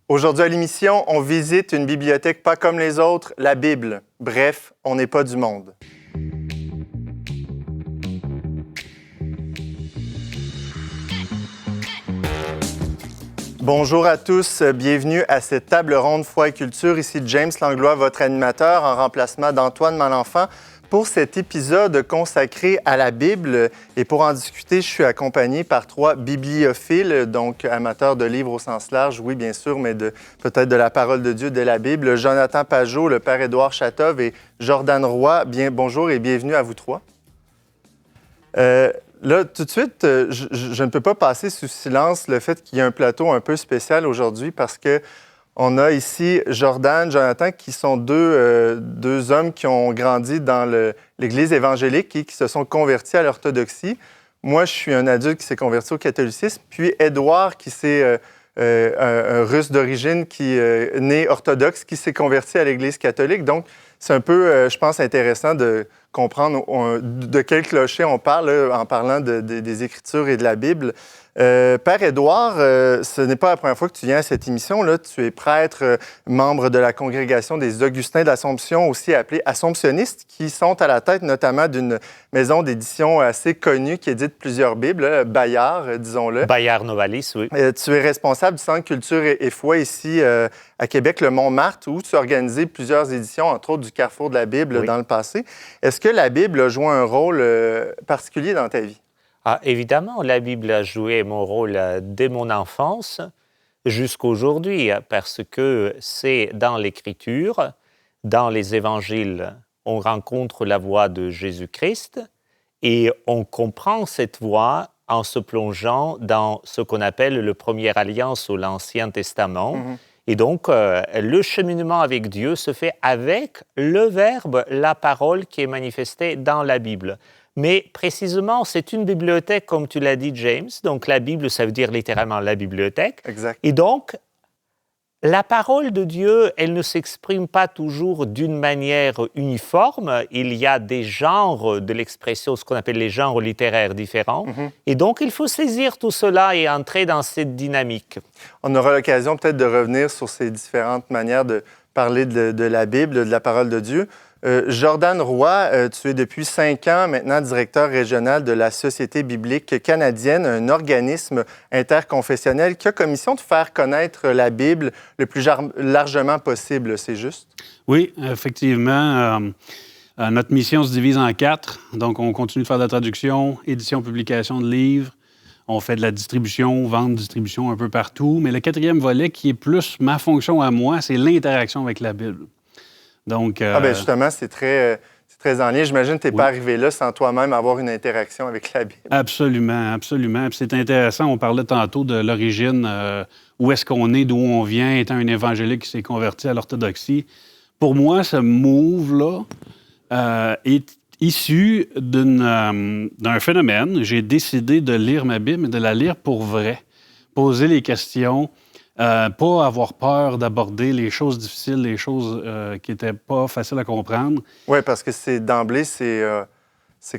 Aujourd'hui à l'émission, on visite une bibliothèque pas comme les autres, la Bible. Bref, on n'est pas du monde. Bonjour à tous, bienvenue à cette table ronde Foi et Culture. Ici James Langlois, votre animateur en remplacement d'Antoine Malenfant pour cet épisode consacré à la Bible. Et pour en discuter, je suis accompagné par trois bibliophiles, donc amateurs de livres au sens large, oui bien sûr, mais peut-être de la parole de Dieu, de la Bible. Jonathan Pajot, le père Édouard Chatov et Jordan Roy. Bonjour et bienvenue à vous trois. Là, tout de suite, je ne peux pas passer sous silence le fait qu'il y a un plateau un peu spécial aujourd'hui parce qu'on a ici Jordan, Jonathan, qui sont deux hommes qui ont grandi dans l'Église évangélique et qui se sont convertis à l'orthodoxie. Moi, je suis un adulte qui s'est converti au catholicisme. Puis Édouard, qui c'est un Russe d'origine, qui est né orthodoxe, qui s'est converti à l'Église catholique. Donc, c'est un peu, je pense, intéressant de comprendre de quel clocher on parle là, en parlant des Écritures et de la Bible. Père Édouard, ce n'est pas la première fois que tu viens à cette émission-là. Tu es prêtre, membre de la congrégation des Augustins d'Assomption, aussi appelée Assomptionnistes, qui sont à la tête notamment d'une maison d'édition assez connue qui édite plusieurs Bibles, Bayard, disons-le. Bayard Novalis, oui. Tu es responsable du Centre Culture et Foi ici à Québec, le Montmartre, où tu as organisé plusieurs éditions, entre autres du Carrefour de la Bible dans le passé. Est-ce que la Bible a joué un rôle particulier dans ta vie? Ah, évidemment, la Bible a joué mon rôle dès mon enfance jusqu'aujourd'hui, parce que c'est dans l'Écriture, dans les Évangiles, on rencontre la voix de Jésus-Christ et on comprend cette voix en se plongeant dans ce qu'on appelle le Première Alliance ou l'Ancien Testament. Mm-hmm. Et donc, le cheminement avec Dieu se fait avec le Verbe, la parole qui est manifestée dans la Bible. Mais précisément, c'est une bibliothèque, comme tu l'as dit, James. Donc, la Bible, ça veut dire littéralement la bibliothèque. Exact. Et donc, la parole de Dieu, elle ne s'exprime pas toujours d'une manière uniforme. Il y a des genres de l'expression, ce qu'on appelle les genres littéraires différents. Mm-hmm. Et donc, il faut saisir tout cela et entrer dans cette dynamique. On aura l'occasion peut-être de revenir sur ces différentes manières de parler de la Bible, de la parole de Dieu. Jordan Roy, tu es depuis 5 ans maintenant directeur régional de la Société biblique canadienne, un organisme interconfessionnel qui a comme mission de faire connaître la Bible le plus largement possible, c'est juste? Oui, effectivement. Notre mission se divise en 4. Donc, on continue de faire de la traduction, édition, publication de livres. On fait de la distribution, vente, distribution un peu partout. Mais le 4e volet, qui est plus ma fonction à moi, c'est l'interaction avec la Bible. Donc, justement, c'est très en lien. J'imagine que tu n'es pas arrivé là sans toi-même avoir une interaction avec la Bible. Absolument, absolument. Puis c'est intéressant, on parlait tantôt de l'origine, où est-ce qu'on est, d'où on vient, étant un évangélique qui s'est converti à l'orthodoxie. Pour moi, ce move-là est issu d'un phénomène. J'ai décidé de lire ma Bible, mais de la lire pour vrai. Poser les questions. Pas avoir peur d'aborder les choses difficiles, les choses qui n'étaient pas faciles à comprendre. Oui, parce que d'emblée, c'est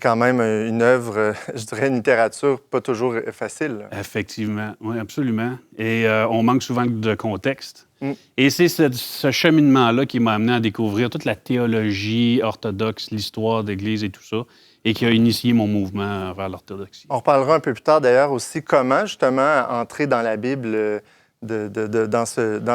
quand même une œuvre, je dirais, une littérature pas toujours facile. Effectivement, oui, absolument. Et on manque souvent de contexte. Mm. Et c'est ce cheminement-là qui m'a amené à découvrir toute la théologie orthodoxe, l'histoire d'Église et tout ça, et qui a initié mon mouvement vers l'orthodoxie. On reparlera un peu plus tard, d'ailleurs, aussi comment, justement, entrer dans la Bible dans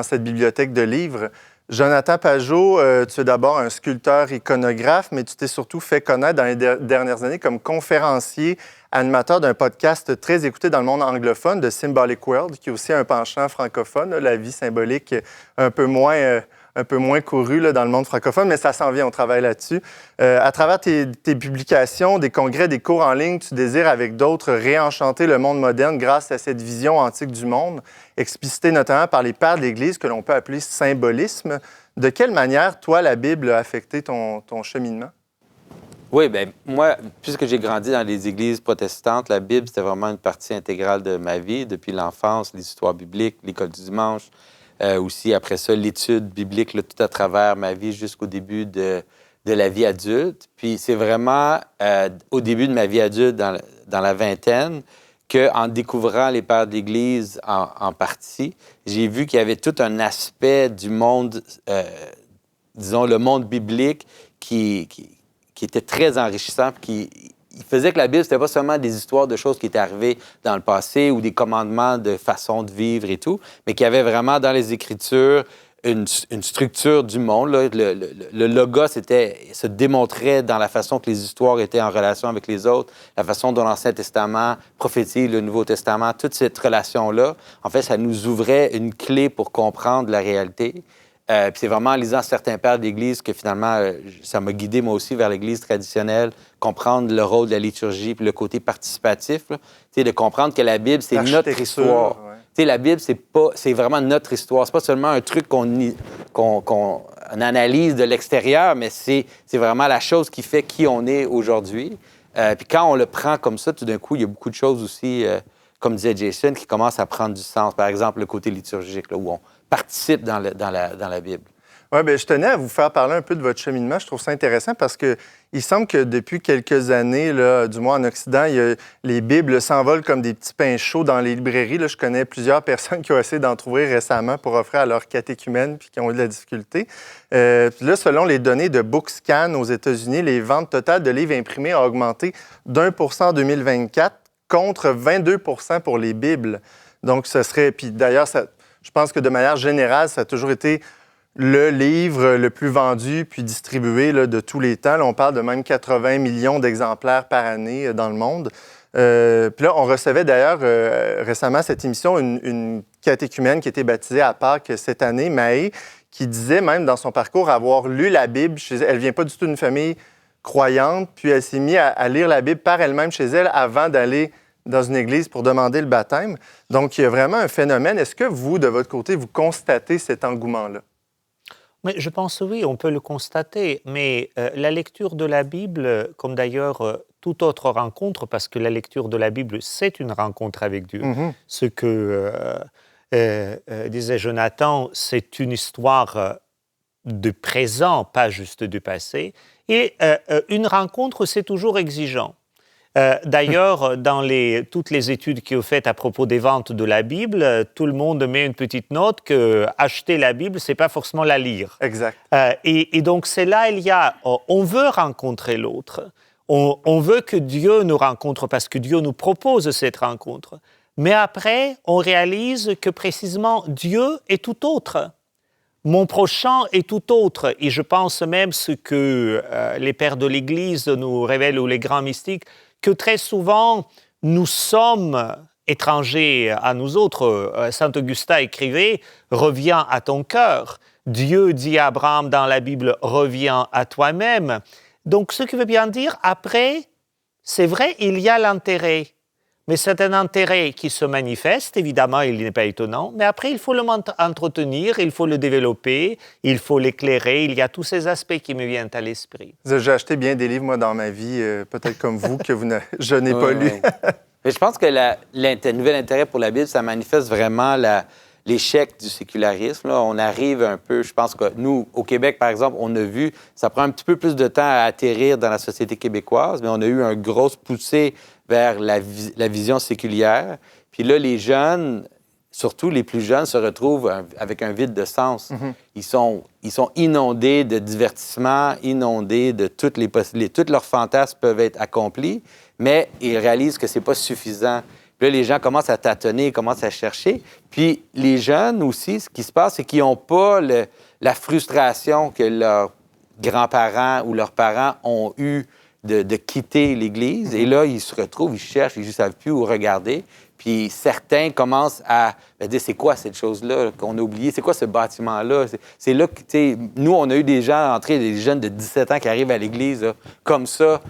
cette bibliothèque de livres. Jonathan Pajot, tu es d'abord un sculpteur iconographe, mais tu t'es surtout fait connaître dans les dernières années comme conférencier, animateur d'un podcast très écouté dans le monde anglophone, de Symbolic World, qui est aussi un penchant francophone, la vie symbolique un peu moins couru là, dans le monde francophone, mais ça s'en vient, on travaille là-dessus. À travers tes publications, des congrès, des cours en ligne, tu désires avec d'autres réenchanter le monde moderne grâce à cette vision antique du monde, explicitée notamment par les pères de l'Église, que l'on peut appeler symbolisme. De quelle manière, toi, la Bible a affecté ton cheminement? Oui, bien, moi, puisque j'ai grandi dans les églises protestantes, la Bible, c'était vraiment une partie intégrale de ma vie, depuis l'enfance, les histoires bibliques, l'école du dimanche, aussi, après ça, l'étude biblique, là, tout à travers ma vie jusqu'au début de la vie adulte. Puis c'est vraiment au début de ma vie adulte, dans la vingtaine, qu'en découvrant les pères d'Église en partie, j'ai vu qu'il y avait tout un aspect du monde, disons, le monde biblique qui était très enrichissant, il faisait que la Bible, c'était pas seulement des histoires de choses qui étaient arrivées dans le passé ou des commandements de façon de vivre et tout, mais qu'il y avait vraiment dans les Écritures une structure du monde. Là. Le logos se démontrait dans la façon que les histoires étaient en relation avec les autres, la façon dont l'Ancien Testament prophétise le Nouveau Testament, toute cette relation-là. En fait, ça nous ouvrait une clé pour comprendre la réalité. Puis c'est vraiment en lisant certains pères d'Église que finalement, ça m'a guidé moi aussi vers l'Église traditionnelle, comprendre le rôle de la liturgie puis le côté participatif, de comprendre que la Bible, c'est notre histoire. Ouais. La Bible, c'est vraiment notre histoire. C'est pas seulement un truc qu'on analyse de l'extérieur, mais c'est vraiment la chose qui fait qui on est aujourd'hui. Puis quand on le prend comme ça, tout d'un coup, il y a beaucoup de choses aussi, comme disait Jason, qui commencent à prendre du sens. Par exemple, le côté liturgique, là, où on participe dans la Bible. Oui, bien, je tenais à vous faire parler un peu de votre cheminement. Je trouve ça intéressant parce qu'il semble que depuis quelques années, là, du moins en Occident, les Bibles s'envolent comme des petits pains chauds dans les librairies. Là, je connais plusieurs personnes qui ont essayé d'en trouver récemment pour offrir à leurs catéchumènes puis qui ont eu de la difficulté. Puis là, selon les données de Bookscan aux États-Unis, les ventes totales de livres imprimés ont augmenté d'1% en 2024 contre 22% pour les Bibles. Donc, ce serait... Puis d'ailleurs, je pense que de manière générale, ça a toujours été le livre le plus vendu puis distribué là, de tous les temps. Là, on parle de même 80 millions d'exemplaires par année dans le monde. Puis là, on recevait d'ailleurs récemment à cette émission une catéchumène qui était baptisée à Pâques cette année, Maë, qui disait même dans son parcours avoir lu la Bible chez elle. Elle ne vient pas du tout d'une famille croyante, puis elle s'est mise à lire la Bible par elle-même chez elle avant d'aller dans une église pour demander le baptême. Donc, il y a vraiment un phénomène. Est-ce que vous, de votre côté, vous constatez cet engouement-là? Mais je pense oui, on peut le constater. Mais la lecture de la Bible, comme d'ailleurs toute autre rencontre, parce que la lecture de la Bible, c'est une rencontre avec Dieu. Mm-hmm. Ce que disait Jonathan, c'est une histoire de présent, pas juste du passé. Et une rencontre, c'est toujours exigeant. D'ailleurs, dans toutes les études qui sont faites à propos des ventes de la Bible, tout le monde met une petite note que acheter la Bible, c'est pas forcément la lire. Exact. Et donc, c'est là, on veut rencontrer l'autre. On veut que Dieu nous rencontre parce que Dieu nous propose cette rencontre. Mais après, on réalise que précisément, Dieu est tout autre. Mon prochain est tout autre. Et je pense même ce que les pères de l'Église nous révèlent, ou les grands mystiques, que très souvent, nous sommes étrangers à nous autres. Saint Augustin écrivait « Reviens à ton cœur ». Dieu dit à Abraham dans la Bible « Reviens à toi-même ». Donc, ce qui veut bien dire, après, c'est vrai, il y a l'intérêt. Mais c'est un intérêt qui se manifeste, évidemment, il n'est pas étonnant, mais après, il faut l'entretenir, il faut le développer, il faut l'éclairer, il y a tous ces aspects qui me viennent à l'esprit. J'ai acheté bien des livres, moi, dans ma vie, peut-être comme vous, que je n'ai pas lu. Mais je pense que le nouvel intérêt pour la Bible, ça manifeste vraiment l'échec du sécularisme. Là. On arrive un peu, je pense que nous, au Québec, par exemple, on a vu, ça prend un petit peu plus de temps à atterrir dans la société québécoise, mais on a eu une grosse poussée vers la vision séculière. Puis là, les jeunes, surtout les plus jeunes, se retrouvent avec un vide de sens. Mm-hmm. Ils sont inondés de divertissements, inondés de toutes leurs fantasmes peuvent être accomplis, mais ils réalisent que c'est pas suffisant. Puis là, les gens commencent à tâtonner, commencent à chercher. Puis les jeunes aussi, ce qui se passe, c'est qu'ils n'ont pas la frustration que leurs grands-parents ou leurs parents ont eue de quitter l'Église. Et là, ils se retrouvent, ils cherchent, ils ne savent plus où regarder. Puis certains commencent à dire, c'est quoi cette chose-là qu'on a oubliée? C'est quoi ce bâtiment-là? C'est là que, tu sais, nous, on a eu des gens entrés, des jeunes de 17 ans qui arrivent à l'Église, là, comme ça.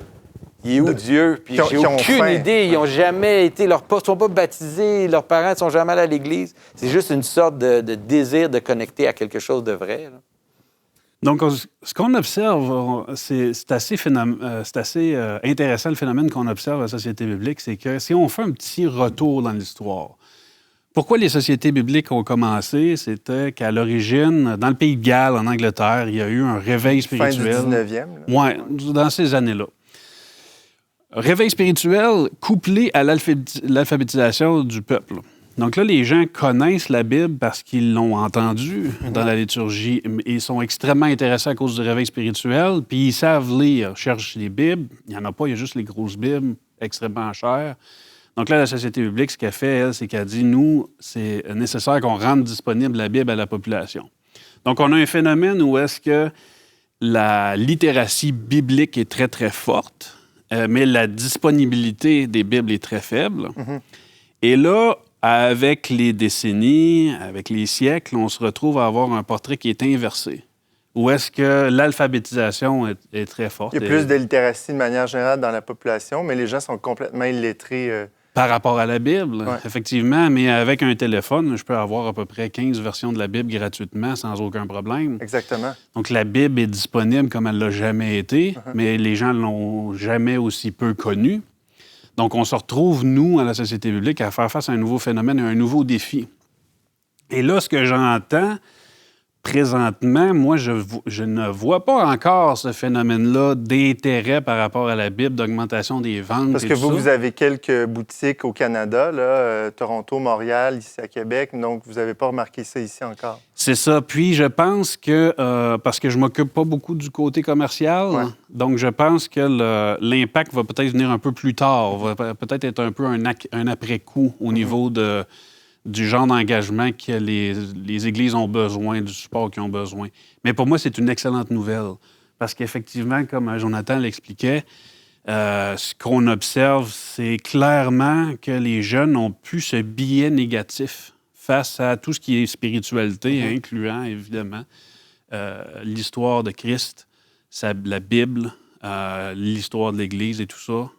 Il est où Dieu? Puis j'ai aucune idée. Ils n'ont jamais été... Ils ne sont pas baptisés. Leurs parents ne sont jamais allés à l'Église. C'est juste une sorte de désir de connecter à quelque chose de vrai. Là. Donc, ce qu'on observe, c'est assez intéressant, le phénomène qu'on observe à la société biblique, c'est que si on fait un petit retour dans l'histoire, pourquoi les sociétés bibliques ont commencé? C'était qu'à l'origine, dans le pays de Galles, en Angleterre, il y a eu un réveil spirituel. Fin du 19e. Oui, dans ces années-là. Réveil spirituel couplé à l'alphabétisation du peuple. Donc là, les gens connaissent la Bible parce qu'ils l'ont entendue dans la liturgie. Ils sont extrêmement intéressés à cause du réveil spirituel, puis ils savent lire, cherchent les Bibles. Il n'y en a pas, il y a juste les grosses Bibles extrêmement chères. Donc là, la Société biblique, ce qu'elle fait, elle, c'est qu'elle dit, nous, c'est nécessaire qu'on rende disponible la Bible à la population. Donc on a un phénomène où est-ce que la littératie biblique est très, très forte, mais la disponibilité des Bibles est très faible. Et là, avec les décennies, avec les siècles, on se retrouve à avoir un portrait qui est inversé. Où est-ce que l'alphabétisation est très forte. Il y a plus de littératie de manière générale dans la population, mais les gens sont complètement illettrés. Par rapport à la Bible, Ouais. effectivement, mais avec un téléphone, je peux avoir à peu près 15 versions de la Bible gratuitement sans aucun problème. Exactement. Donc la Bible est disponible comme elle l'a jamais été, mais les gens l'ont jamais aussi peu connue. Donc on se retrouve, nous, à la Société biblique, à faire face à un nouveau phénomène, à un nouveau défi. Et là, ce que j'entends présentement, moi, je ne vois pas encore ce phénomène-là d'intérêt par rapport à la Bible, d'augmentation des ventes. Parce et que tout ça. vous avez quelques boutiques au Canada, là, Toronto, Montréal, ici à Québec, donc vous n'avez pas remarqué ça ici encore. C'est ça. Puis je pense que, parce que je ne m'occupe pas beaucoup du côté commercial, Ouais. donc je pense que l'impact va peut-être venir un peu plus tard, va peut-être être un peu un après-coup au niveau du genre d'engagement que les églises ont besoin, du support qu'ils ont besoin. Mais pour moi, c'est une excellente nouvelle. Parce qu'effectivement, comme Jonathan l'expliquait, ce qu'on observe, c'est clairement que les jeunes n'ont plus ce biais négatif face à tout ce qui est spiritualité, incluant évidemment l'histoire de Christ, la Bible, l'histoire de l'Église et tout ça.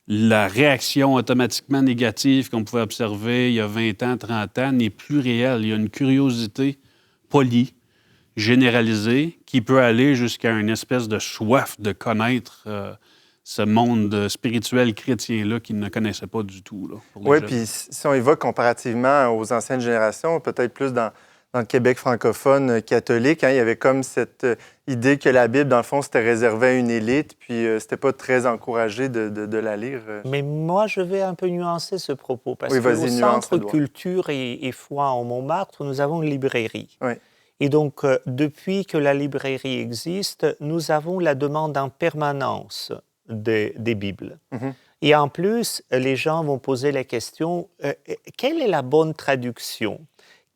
La réaction automatiquement négative qu'on pouvait observer il y a 20 ans, 30 ans n'est plus réelle. Il y a une curiosité polie, généralisée, qui peut aller jusqu'à une espèce de soif de connaître ce monde spirituel chrétien-là qu'ils ne connaissaient pas du tout. Là, pour les Oui, jeunes. puis si on évoque comparativement aux anciennes générations, peut-être plus dans le Québec francophone catholique, hein, il y avait comme cette idée que la Bible, dans le fond, c'était réservé à une élite, puis c'était pas très encouragé de la lire. Mais moi, je vais un peu nuancer ce propos, parce Oui, qu'au vas-y, nuance, Centre Édouard. Culture et Foi en Montmartre, nous avons une librairie. Oui. Et donc, depuis que la librairie existe, nous avons la demande en permanence des Bibles. Et en plus, les gens vont poser la question, quelle est la bonne traduction?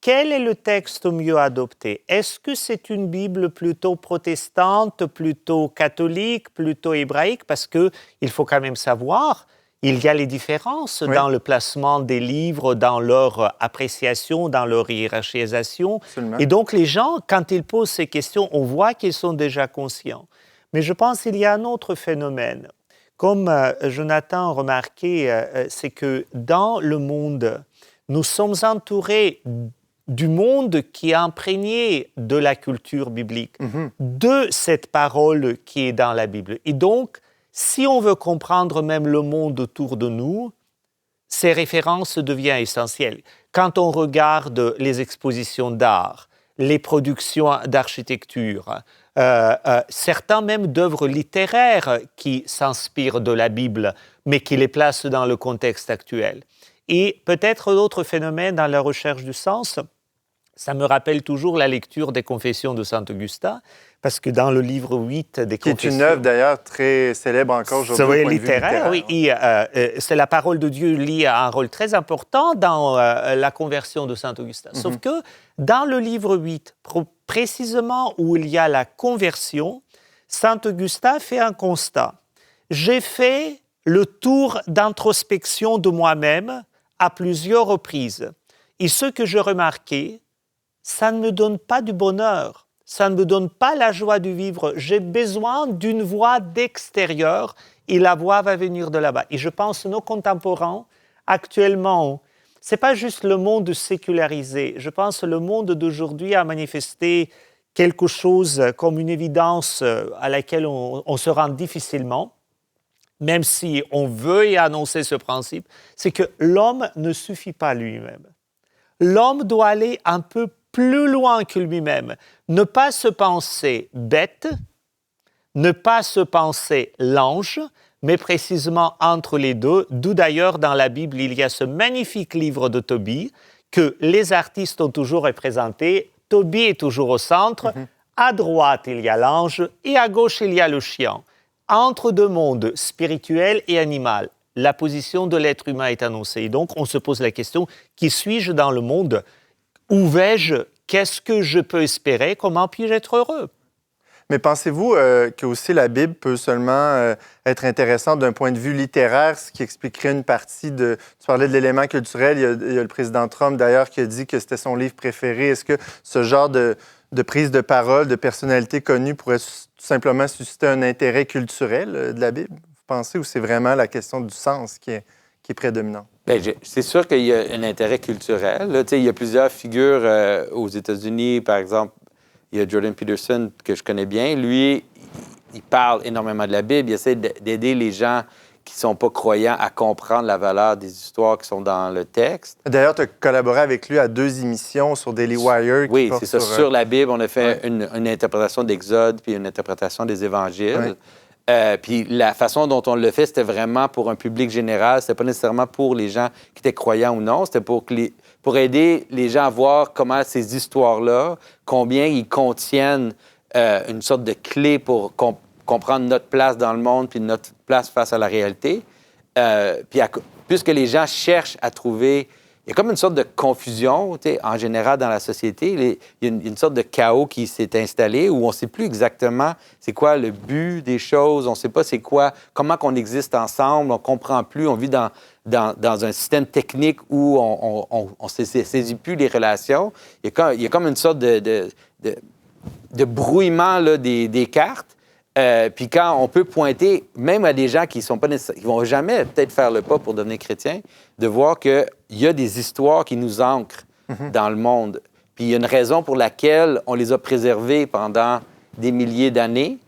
Quel est le texte mieux adopté? Est-ce que c'est une Bible plutôt protestante, plutôt catholique, plutôt hébraïque? Parce qu'il faut quand même savoir, il y a les différences dans le placement des livres, dans leur appréciation, dans leur hiérarchisation. Absolument. Et donc, les gens, quand ils posent ces questions, on voit qu'ils sont déjà conscients. Mais je pense qu'il y a un autre phénomène. Comme Jonathan a remarqué, c'est que dans le monde, nous sommes entourés du monde qui est imprégné de la culture biblique, de cette parole qui est dans la Bible. Et donc, si on veut comprendre même le monde autour de nous, ces références deviennent essentielles. Quand on regarde les expositions d'art, les productions d'architecture, certains même d'œuvres littéraires qui s'inspirent de la Bible, mais qui les placent dans le contexte actuel. Et peut-être d'autres phénomènes dans la recherche du sens. Ça me rappelle toujours la lecture des Confessions de saint Augustin, parce que dans le livre 8 des Qui Confessions... est une œuvre d'ailleurs très célèbre encore aujourd'hui. C'est au point de vue littéraire, oui. C'est la parole de Dieu liée à un rôle très important dans la conversion de saint Augustin. Sauf que dans le livre 8, précisément où il y a la conversion, saint Augustin fait un constat. J'ai fait le tour d'introspection de moi-même à plusieurs reprises. Et ce que je remarquais, ça ne me donne pas du bonheur, ça ne me donne pas la joie de vivre. J'ai besoin d'une voix d'extérieur et la voix va venir de là-bas. Et je pense que nos contemporains, actuellement, ce n'est pas juste le monde sécularisé. Je pense que le monde d'aujourd'hui a manifesté quelque chose comme une évidence à laquelle on se rend difficilement, même si on veut y annoncer ce principe, c'est que l'homme ne suffit pas lui-même. L'homme doit aller un peu plus loin que lui-même, ne pas se penser bête, ne pas se penser l'ange, mais précisément entre les deux, d'où d'ailleurs dans la Bible, il y a ce magnifique livre de Tobie que les artistes ont toujours représenté. Tobie est toujours au centre. À droite, il y a l'ange et à gauche, il y a le chien. Entre deux mondes, spirituel et animal, la position de l'être humain est annoncée. Et donc, on se pose la question, qui suis-je dans le monde? Où vais-je? Qu'est-ce que je peux espérer? Comment puis-je être heureux? Mais pensez-vous que aussi la Bible peut seulement être intéressante d'un point de vue littéraire, ce qui expliquerait une partie de... Tu parlais de l'élément culturel, il y a le président Trump d'ailleurs qui a dit que c'était son livre préféré. Est-ce que ce genre de prise de parole de personnalités connues pourrait tout simplement susciter un intérêt culturel de la Bible? Vous pensez, ou c'est vraiment la question du sens qui est prédominante? Bien, c'est sûr qu'il y a un intérêt culturel. Là, il y a plusieurs figures aux États-Unis, par exemple. Il y a Jordan Peterson, que je connais bien. Lui, il parle énormément de la Bible. Il essaie d'aider les gens qui ne sont pas croyants à comprendre la valeur des histoires qui sont dans le texte. D'ailleurs, tu as collaboré avec lui à 2 émissions sur Daily Wire. Oui, c'est ça. Sur la Bible, on a fait une interprétation d'Exode puis une interprétation des Évangiles. Puis la façon dont on le fait, c'était vraiment pour un public général. C'était pas nécessairement pour les gens qui étaient croyants ou non. C'était pour aider les gens à voir comment ces histoires-là, combien ils contiennent une sorte de clé pour comprendre notre place dans le monde puis notre place face à la réalité. Puisque les gens cherchent à trouver... Il y a comme une sorte de confusion, en général, dans la société. Il y a une sorte de chaos qui s'est installé où on ne sait plus exactement c'est quoi le but des choses, on ne sait pas c'est quoi, comment qu'on existe ensemble, on ne comprend plus, on vit dans un système technique où on ne saisit plus les relations. Il y a comme une sorte de brouillement là, des cartes. Puis quand on peut pointer, même à des gens qui ne vont jamais peut-être faire le pas pour devenir chrétiens, de voir qu'il y a des histoires qui nous ancrent dans le monde. Puis il y a une raison pour laquelle on les a préservées pendant des milliers d'années.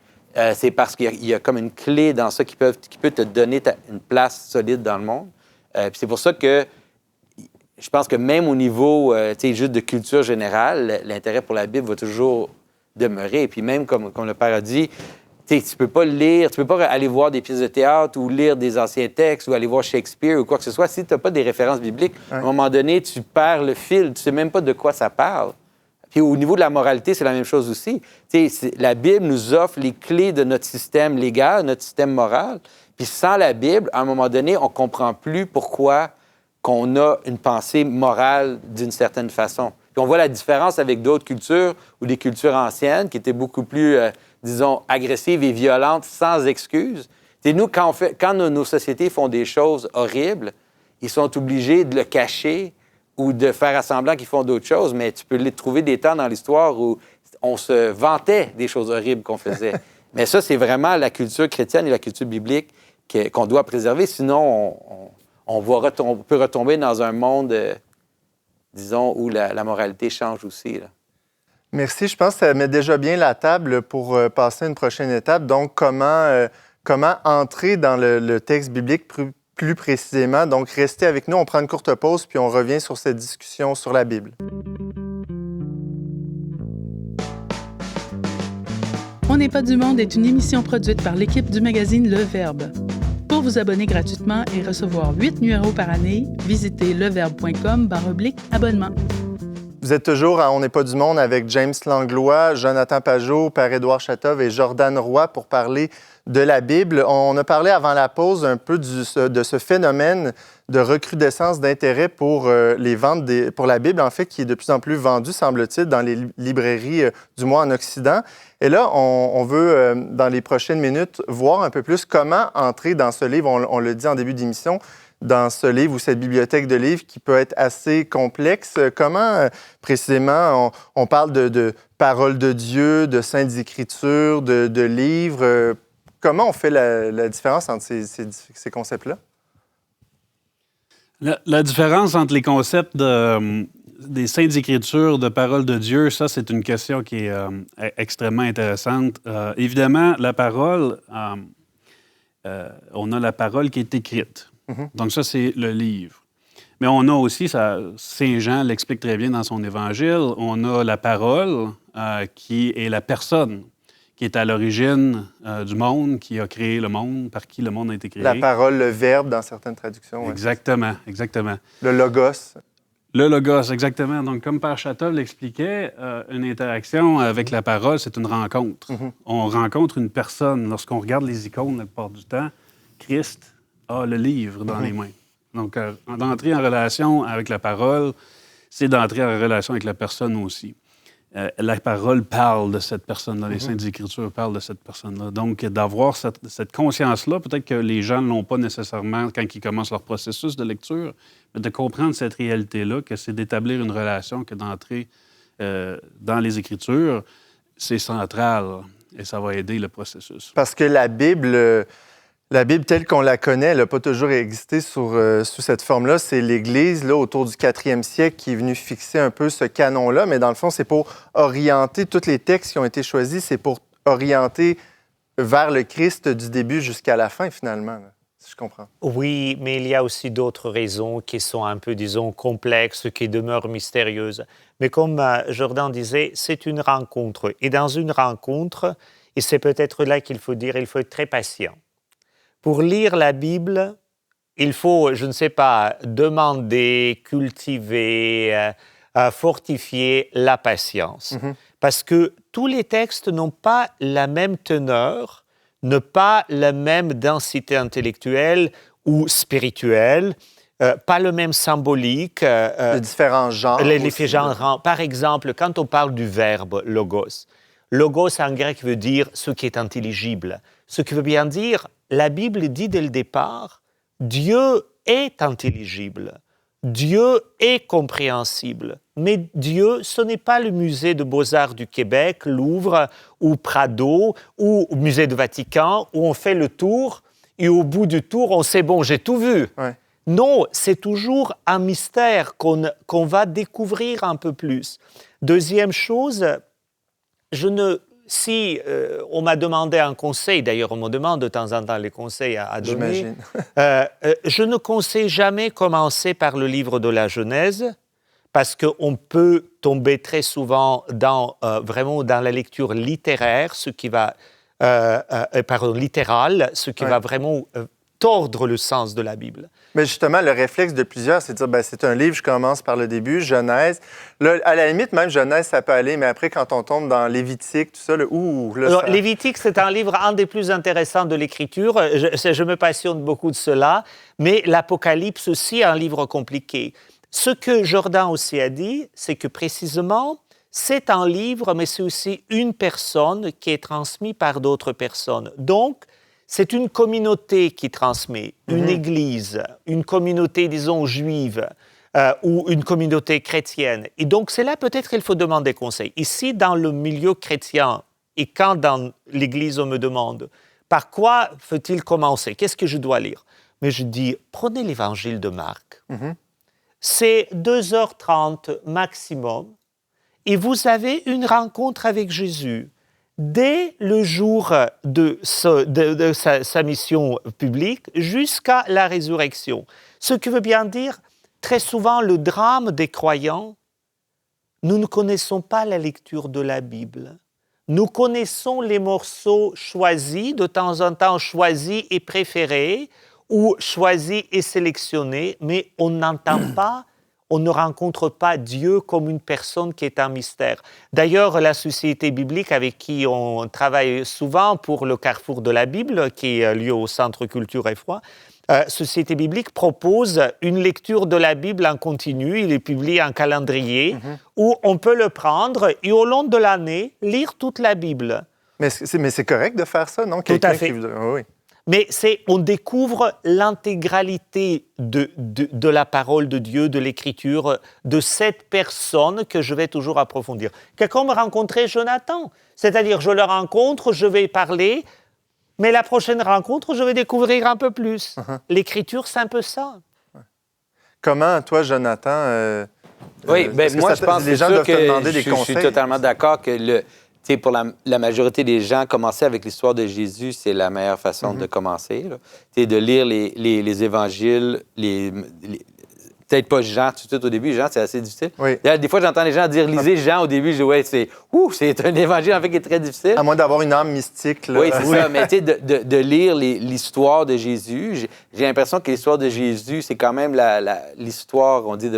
C'est parce qu'il y a comme une clé dans ça qui peut te donner une place solide dans le monde. Puis c'est pour ça que je pense que même au niveau juste de culture générale, l'intérêt pour la Bible va toujours demeurer. Puis même, comme le Père a dit, tu peux pas lire, tu peux pas aller voir des pièces de théâtre ou lire des anciens textes ou aller voir Shakespeare ou quoi que ce soit. Si tu n'as pas des références bibliques, à un moment donné, tu perds le fil. Tu sais même pas de quoi ça parle. Puis au niveau de la moralité, c'est la même chose aussi. La Bible nous offre les clés de notre système légal, notre système moral. Puis sans la Bible, à un moment donné, on comprend plus pourquoi qu'on a une pensée morale d'une certaine façon. Puis on voit la différence avec d'autres cultures ou des cultures anciennes qui étaient beaucoup plus... disons, agressives et violentes sans excuse. Nous, quand nos sociétés font des choses horribles, ils sont obligés de le cacher ou de faire semblant qu'ils font d'autres choses, mais tu peux trouver des temps dans l'histoire où on se vantait des choses horribles qu'on faisait. Mais ça, c'est vraiment la culture chrétienne et la culture biblique qu'on doit préserver, sinon on peut retomber dans un monde, disons, où la moralité change aussi, là. Merci. Je pense que ça met déjà bien la table pour passer à une prochaine étape. Donc, comment entrer dans le texte biblique plus précisément. Donc, restez avec nous. On prend une courte pause, puis on revient sur cette discussion sur la Bible. On n'est pas du monde est une émission produite par l'équipe du magazine Le Verbe. Pour vous abonner gratuitement et recevoir 8 numéros par année, visitez leverbe.com/abonnement. Vous êtes toujours à On n'est pas du monde avec James Langlois, Jonathan Pajot, Père-Édouard Chatov et Jordan Roy pour parler de la Bible. On a parlé avant la pause un peu de ce phénomène de recrudescence d'intérêt pour les ventes pour la Bible, en fait, qui est de plus en plus vendue, semble-t-il, dans les librairies, du moins en Occident. Et là, on veut, dans les prochaines minutes, voir un peu plus comment entrer dans ce livre. On l'a dit en début d'émission, dans ce livre ou cette bibliothèque de livres qui peut être assez complexe. Comment, précisément, on parle de paroles de Dieu, de saintes écritures, de livres. Comment on fait la différence entre ces concepts-là? La différence entre les concepts des saintes écritures, de paroles de Dieu, ça, c'est une question qui est extrêmement intéressante. Évidemment, la parole, on a la parole qui est écrite. Donc ça, c'est le livre. Mais on a aussi, Saint Jean l'explique très bien dans son évangile, on a la parole qui est la personne qui est à l'origine du monde, qui a créé le monde, par qui le monde a été créé. La parole, le verbe dans certaines traductions. Ouais. Exactement, exactement. Le logos. Le logos, exactement. Donc, comme Père Chatov l'expliquait, une interaction avec la parole, c'est une rencontre. On rencontre une personne. Lorsqu'on regarde les icônes la plupart du temps, Christ a le livre dans les mains. Donc, d'entrer en relation avec la parole, c'est d'entrer en relation avec la personne aussi. La parole parle de cette personne-là, les Saintes Écritures parlent de cette personne-là. Donc, d'avoir cette conscience-là, peut-être que les gens ne l'ont pas nécessairement quand ils commencent leur processus de lecture, mais de comprendre cette réalité-là, que c'est d'établir une relation, que d'entrer dans les Écritures, c'est central et ça va aider le processus. Parce que la Bible telle qu'on la connaît, elle n'a pas toujours existé sous cette forme-là. C'est l'Église, là, autour du 4e siècle, qui est venue fixer un peu ce canon-là. Mais dans le fond, c'est pour orienter tous les textes qui ont été choisis, c'est pour orienter vers le Christ du début jusqu'à la fin, finalement, là, si je comprends. Oui, mais il y a aussi d'autres raisons qui sont un peu, disons, complexes, qui demeurent mystérieuses. Mais comme Jordan disait, c'est une rencontre. Et dans une rencontre, et c'est peut-être là qu'il faut dire, il faut être très patient. Pour lire la Bible, il faut, je ne sais pas, demander, cultiver, fortifier la patience. Parce que tous les textes n'ont pas la même teneur, n'ont pas la même densité intellectuelle ou spirituelle, pas le même symbolique. Les différents genres. Les différents genres. Par exemple, quand on parle du verbe logos, logos en grec veut dire ce qui est intelligible. Ce qui veut bien dire, la Bible dit dès le départ, Dieu est intelligible, Dieu est compréhensible. Mais Dieu, ce n'est pas le musée de Beaux-Arts du Québec, Louvre ou Prado ou musée du Vatican où on fait le tour et au bout du tour, on sait, bon, j'ai tout vu. Ouais. Non, c'est toujours un mystère qu'on va découvrir un peu plus. Deuxième chose, Si on m'a demandé un conseil, d'ailleurs on me demande de temps en temps les conseils à donner, je ne conseille jamais commencer par le livre de la Genèse parce qu'on peut tomber très souvent vraiment dans la lecture littéraire, ce qui va, littérale, ce qui va vraiment tordre le sens de la Bible. Mais justement, le réflexe de plusieurs, c'est de dire, ben, c'est un livre, je commence par le début, Genèse. Là, à la limite, même Genèse, ça peut aller, mais après, quand on tombe dans Lévitique, tout ça, ça... Lévitique, c'est un livre, un des plus intéressants de l'Écriture. Je me passionne beaucoup de cela. Mais l'Apocalypse aussi est un livre compliqué. Ce que Jordan aussi a dit, c'est que précisément, c'est un livre, mais c'est aussi une personne qui est transmise par d'autres personnes. Donc, c'est une communauté qui transmet, une église, une communauté, disons, juive ou une communauté chrétienne. Et donc, c'est là peut-être qu'il faut demander conseil. Ici, dans le milieu chrétien, et quand dans l'église on me demande par quoi faut-il commencer, qu'est-ce que je dois lire? Mais je dis, prenez l'évangile de Marc. C'est 2h30 maximum et vous avez une rencontre avec Jésus. Dès le jour de sa mission publique jusqu'à la résurrection. Ce qui veut bien dire, très souvent, le drame des croyants, nous ne connaissons pas la lecture de la Bible. Nous connaissons les morceaux choisis, de temps en temps choisis et préférés, ou choisis et sélectionnés, mais on n'entend pas, on ne rencontre pas Dieu comme une personne qui est un mystère. D'ailleurs, la Société biblique avec qui on travaille souvent pour le Carrefour de la Bible, qui est lieu au Centre Culture et Foi, Société biblique propose une lecture de la Bible en continu. Il est publié un calendrier où on peut le prendre et au long de l'année, lire toute la Bible. Mais c'est correct de faire ça, non? Tout à fait. Oui. Mais on découvre l'intégralité de la parole de Dieu, de l'Écriture, de cette personne que je vais toujours approfondir. Quelqu'un me rencontrait Jonathan, c'est-à-dire je le rencontre, je vais parler, mais la prochaine rencontre, je vais découvrir un peu plus. L'Écriture, c'est un peu ça. Comment, toi, Jonathan... oui, ben moi, je pense les gens doivent te demander des conseils. Je suis totalement d'accord que pour la majorité des gens, commencer avec l'histoire de Jésus, c'est la meilleure façon de commencer. De lire les évangiles, peut-être pas Jean tout de suite au début. Jean, c'est assez difficile. Oui. Des fois, j'entends les gens dire « lisez Jean » au début. Je dis « ouais, c'est un évangile en fait qui est très difficile. » À moins d'avoir une âme mystique. Là. Oui, c'est ça. Mais tu sais, de lire l'histoire de Jésus, j'ai l'impression que l'histoire de Jésus, c'est quand même l'histoire, on dit,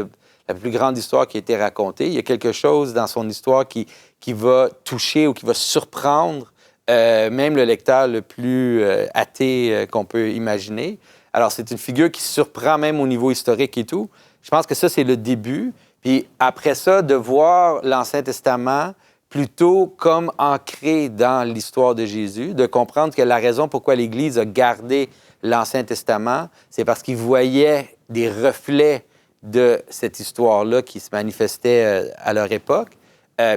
la plus grande histoire qui a été racontée. Il y a quelque chose dans son histoire qui va toucher ou qui va surprendre même le lecteur le plus athée qu'on peut imaginer. Alors, c'est une figure qui surprend même au niveau historique et tout. Je pense que ça, c'est le début. Puis après ça, de voir l'Ancien Testament plutôt comme ancré dans l'histoire de Jésus, de comprendre que la raison pourquoi l'Église a gardé l'Ancien Testament, c'est parce qu'ils voyaient des reflets de cette histoire-là qui se manifestait à leur époque.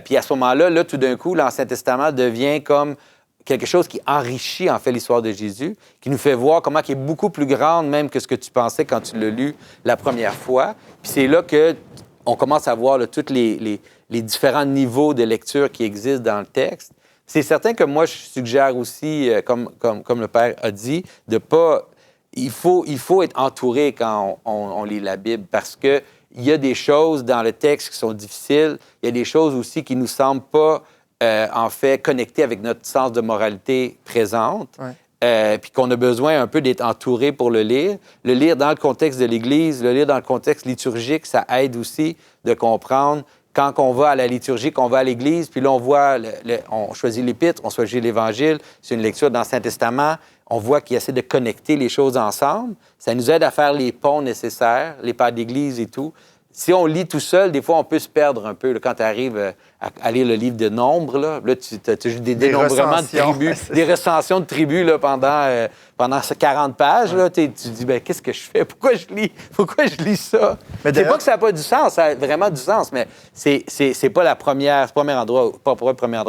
Puis à ce moment-là, là, tout d'un coup, l'Ancien Testament devient comme quelque chose qui enrichit, en fait, l'histoire de Jésus, qui nous fait voir comment il est beaucoup plus grande même que ce que tu pensais quand tu l'as lu la première fois. Puis c'est là qu'on commence à voir là, tous les différents niveaux de lecture qui existent dans le texte. C'est certain que moi, je suggère aussi, comme le Père a dit, de pas... Il faut être entouré quand on lit la Bible parce que il y a des choses dans le texte qui sont difficiles. Il y a des choses aussi qui nous semblent pas... en fait, connecté avec notre sens de moralité présente, puis qu'on a besoin un peu d'être entouré pour le lire. Le lire dans le contexte de l'Église, le lire dans le contexte liturgique, ça aide aussi de comprendre quand on va à la liturgie, qu'on va à l'Église, puis là, on voit, on choisit l'Épître, on choisit l'Évangile, c'est une lecture dans l'Ancien Testament, on voit qu'il essaie de connecter les choses ensemble. Ça nous aide à faire les ponts nécessaires, les pères d'Église et tout. Si on lit tout seul, des fois, on peut se perdre un peu. Là, quand tu arrives à lire le livre de Nombres, là tu as juste des dénombrements de tribus, des recensions de tribus là, pendant 40 pages. Là, tu dis, ben, qu'est-ce que je fais? Pourquoi je lis ça? C'est pas que ça n'a pas du sens, ça a vraiment du sens, mais c'est pas le premier endroit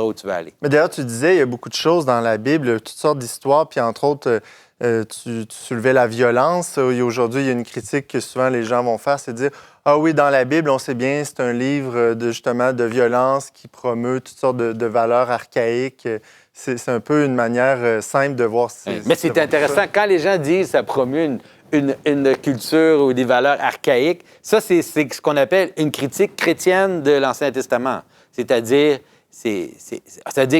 où tu vas aller. Mais d'ailleurs, tu disais, il y a beaucoup de choses dans la Bible, toutes sortes d'histoires, puis entre autres... tu soulevais la violence. Aujourd'hui, il y a une critique que souvent les gens vont faire, c'est de dire « Ah oui, dans la Bible, on sait bien, c'est un livre justement de violence qui promeut toutes sortes de valeurs archaïques. » C'est un peu une manière simple de voir... Mais c'est intéressant. Quand les gens disent « ça promeut une culture ou des valeurs archaïques », ça, c'est ce qu'on appelle une critique chrétienne de l'Ancien Testament. C'est-à-dire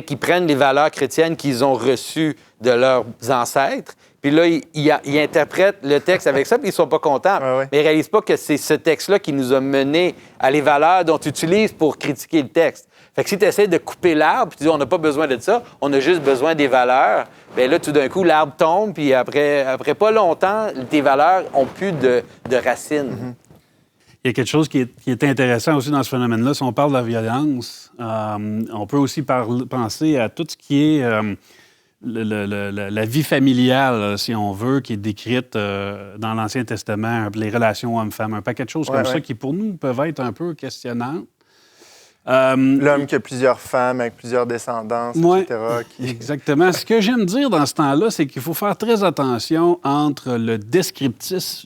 qu'ils prennent les valeurs chrétiennes qu'ils ont reçues de leurs ancêtres, puis là, ils interprètent le texte avec ça, puis ils ne sont pas contents. Ouais. Mais ils ne réalisent pas que c'est ce texte-là qui nous a menés à les valeurs dont tu utilises pour critiquer le texte. Fait que si tu essaies de couper l'arbre, puis tu dis on n'a pas besoin de ça, on a juste besoin des valeurs, bien là, tout d'un coup, l'arbre tombe, puis après pas longtemps, tes valeurs n'ont plus de racines. Mm-hmm. Il y a quelque chose qui est intéressant aussi dans ce phénomène-là. Si on parle de la violence, on peut aussi penser à tout ce qui est la vie familiale, si on veut, qui est décrite dans l'Ancien Testament, les relations hommes-femmes, un paquet de choses comme ça qui, pour nous, peuvent être un peu questionnantes. L'homme qui a plusieurs femmes avec plusieurs descendances, etc. Exactement. Ce que j'aime dire dans ce temps-là, c'est qu'il faut faire très attention entre le descriptif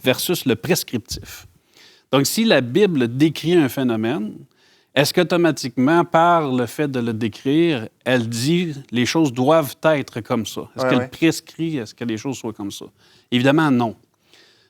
versus le prescriptif. Donc, si la Bible décrit un phénomène, est-ce qu'automatiquement, par le fait de le décrire, elle dit les choses doivent être comme ça? Est-ce qu'elle prescrit, est-ce que les choses soient comme ça? Évidemment, non.